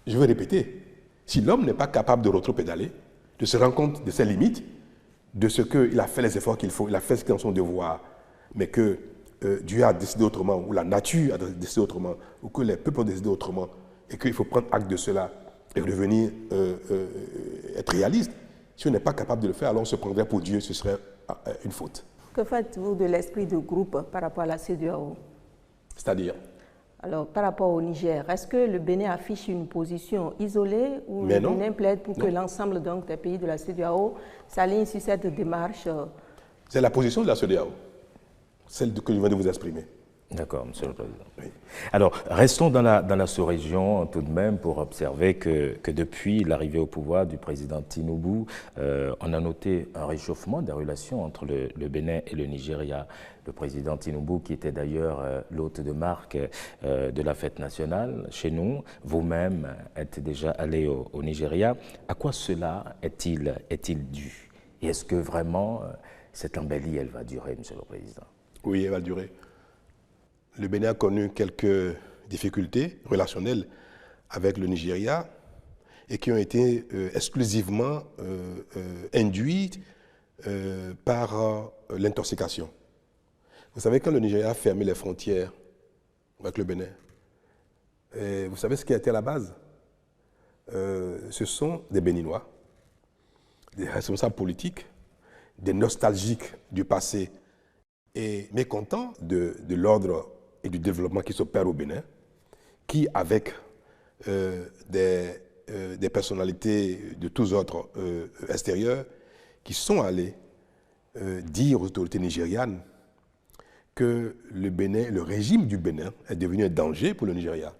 Je vais répéter. Si l'homme n'est pas capable de rétropédaler, de se rendre compte de ses limites, de ce qu'il a fait les efforts qu'il faut, il a fait ce qui est son devoir, mais que Dieu a décidé autrement, ou la nature a décidé autrement, ou que les peuples ont décidé autrement, et qu'il faut prendre acte de cela et revenir être réaliste. Si on n'est pas capable de le faire, alors on se prendrait pour Dieu, ce serait une faute. Que faites-vous de l'esprit de groupe par rapport à la CEDEAO? C'est-à-dire? Alors, par rapport au Niger, est-ce que le Bénin affiche une position isolée ou le Bénin plaide pour que l'ensemble des pays de la CEDEAO s'alignent sur cette démarche? C'est la position de la CEDEAO, celle que je viens de vous exprimer. D'accord, Monsieur le Président. Oui. Alors, restons dans la sous-région tout de même pour observer que depuis l'arrivée au pouvoir du président Tinubu, on a noté un réchauffement des relations entre le Bénin et le Nigeria. Le président Tinubu, qui était d'ailleurs l'hôte de marque de la fête nationale chez nous, vous-même êtes déjà allé au Nigeria. À quoi cela est-il dû? Et est-ce que vraiment cette embellie, elle va durer, Monsieur le Président? Oui, elle va durer. Le Bénin a connu quelques difficultés relationnelles avec le Nigeria et qui ont été exclusivement induites par l'intoxication. Vous savez, quand le Nigeria a fermé les frontières avec le Bénin, vous savez ce qui a été à la base? Ce sont des Béninois, des responsables politiques, des nostalgiques du passé et mécontents de l'ordre et du développement qui s'opère au Bénin, qui, avec des personnalités de tous ordres extérieurs, qui sont allés dire aux autorités nigérianes que le régime du Bénin est devenu un danger pour le Nigeria.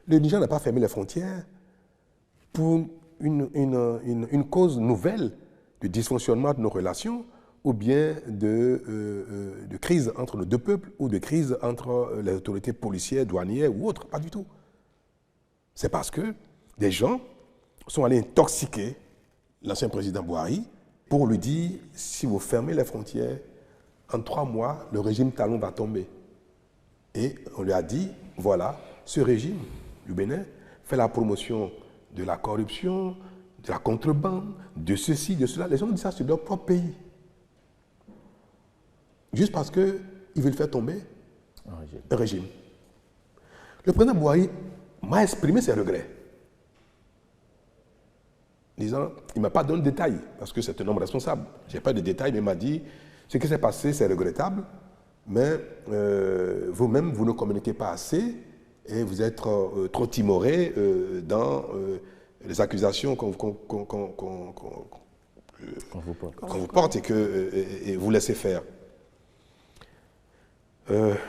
Le Nigeria n'a pas fermé les frontières pour une cause nouvelle de dysfonctionnement de nos relations ou bien de crise entre nos deux peuples ou de crise entre les autorités policières, douanières ou autres, pas du tout. C'est parce que des gens sont allés intoxiquer l'ancien président Buhari pour lui dire « si vous fermez les frontières, en 3 mois, le régime Talon va tomber ». Et on lui a dit « voilà, ce régime du Bénin fait la promotion de la corruption, de la contrebande, de ceci, de cela. » Les gens disent ça sur leur propre pays. Juste parce qu'ils veulent faire tomber un régime. Le président Buhari m'a exprimé ses regrets. Disant, il ne m'a pas donné de détails, parce que c'est un homme responsable. Je n'ai pas de détails, mais il m'a dit, ce qui s'est passé, c'est regrettable, mais vous-même, vous ne communiquez pas assez et vous êtes trop timoré dans les accusations qu'on vous porte et vous laissez faire.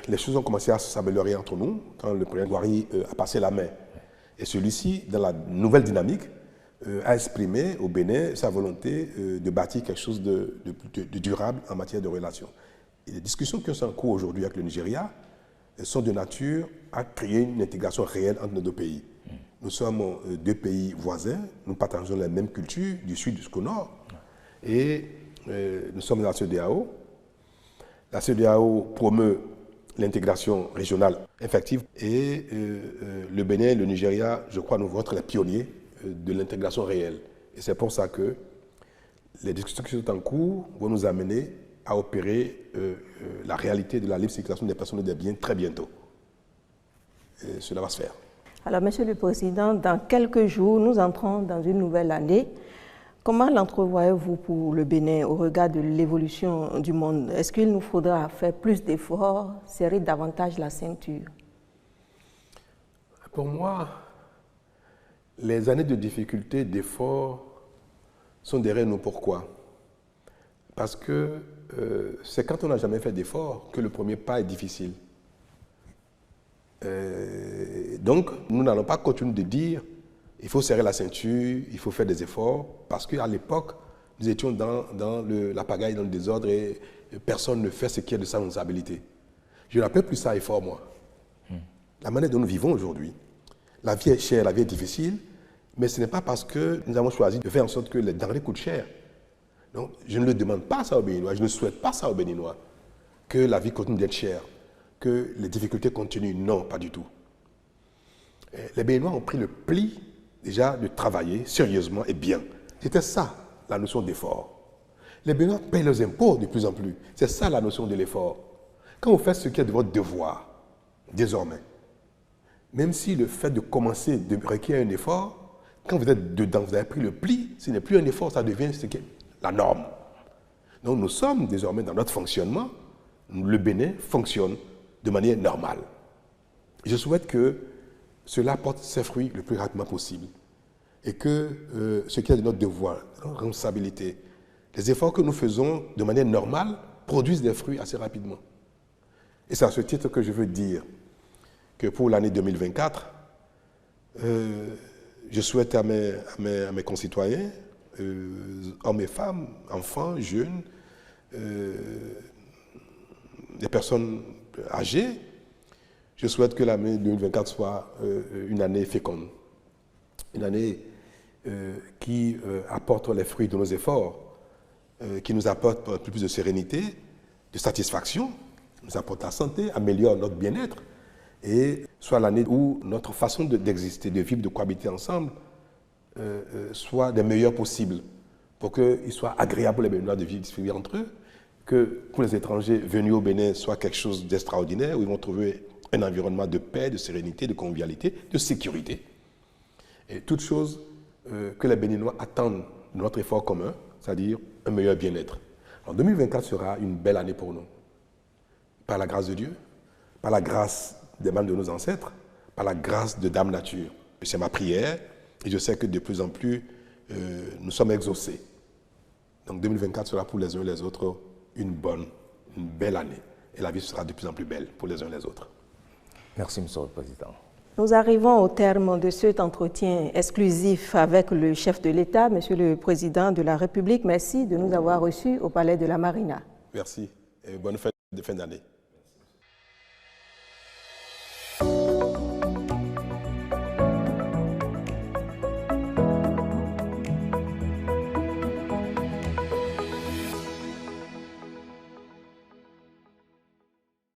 Les choses ont commencé à s'améliorer entre nous quand le président Buhari a passé la main. Et celui-ci, dans la nouvelle dynamique, a exprimé au Bénin sa volonté de bâtir quelque chose de durable en matière de relations. Et les discussions qui sont en cours aujourd'hui avec le Nigeria sont de nature à créer une intégration réelle entre nos deux pays. Nous sommes 2 pays voisins, nous partageons la même culture du sud jusqu'au nord, et nous sommes dans la CEDEAO. La CEDEAO promeut l'intégration régionale effective et le Bénin et le Nigeria, je crois, nous vont être les pionniers de l'intégration réelle. Et c'est pour ça que les discussions qui sont en cours vont nous amener à opérer la réalité de la libre circulation des personnes et des biens très bientôt. Et cela va se faire. Alors, Monsieur le Président, dans quelques jours, nous entrons dans une nouvelle année. Comment l'entrevoyez-vous pour le Bénin au regard de l'évolution du monde? Est-ce qu'il nous faudra faire plus d'efforts, serrer davantage la ceinture? Pour moi, les années de difficulté, d'efforts sont derrière nous. Pourquoi? Parce que c'est quand on n'a jamais fait d'efforts que le premier pas est difficile. Donc, nous n'allons pas continuer de dire il faut serrer la ceinture, il faut faire des efforts, parce qu'à l'époque, nous étions dans la pagaille, dans le désordre, et personne ne fait ce qui est de sa responsabilité. Je n'appelle plus ça effort, moi. La manière dont nous vivons aujourd'hui, la vie est chère, la vie est difficile, mais ce n'est pas parce que nous avons choisi de faire en sorte que les denrées coûtent cher. Donc, je ne le demande pas ça aux Béninois, je ne souhaite pas ça aux Béninois, que la vie continue d'être chère, que les difficultés continuent. Non, pas du tout. Les Béninois ont pris le pli déjà de travailler sérieusement et bien. C'était ça, la notion d'effort. Les Béninois payent leurs impôts de plus en plus. C'est ça la notion de l'effort. Quand vous faites ce qui est de votre devoir, désormais, même si le fait de commencer requiert un effort, quand vous êtes dedans, vous avez pris le pli, ce n'est plus un effort, ça devient ce qui est la norme. Donc nous sommes désormais dans notre fonctionnement, le Bénin fonctionne de manière normale. Je souhaite que cela porte ses fruits le plus rapidement possible et que ce qui est de notre devoir, notre responsabilité, les efforts que nous faisons de manière normale produisent des fruits assez rapidement. Et c'est à ce titre que je veux dire que pour l'année 2024, je souhaite à mes concitoyens, hommes et femmes, enfants, jeunes, des personnes âgées, je souhaite que l'année 2024 soit une année féconde, une année qui apporte les fruits de nos efforts, qui nous apporte plus de sérénité, de satisfaction, nous apporte la santé, améliore notre bien-être, et soit l'année où notre façon d'exister, de vivre, de cohabiter ensemble, soit des meilleures possibles, pour qu'il soit agréable pour les Béninois de vivre entre eux, que pour les étrangers venus au Bénin soit quelque chose d'extraordinaire, où ils vont trouver un environnement de paix, de sérénité, de convivialité, de sécurité. Et toutes choses que les Béninois attendent de notre effort commun, c'est-à-dire un meilleur bien-être. En 2024 sera une belle année pour nous, par la grâce de Dieu, par la grâce des membres de nos ancêtres, par la grâce de Dame Nature. C'est ma prière, et je sais que de plus en plus, nous sommes exaucés. Donc 2024 sera pour les uns et les autres une belle année. Et la vie sera de plus en plus belle pour les uns et les autres. Merci, Monsieur le Président. Nous arrivons au terme de cet entretien exclusif avec le chef de l'État, Monsieur le Président de la République. Merci de nous avoir reçus au Palais de la Marina. Merci et bonne fête de fin d'année.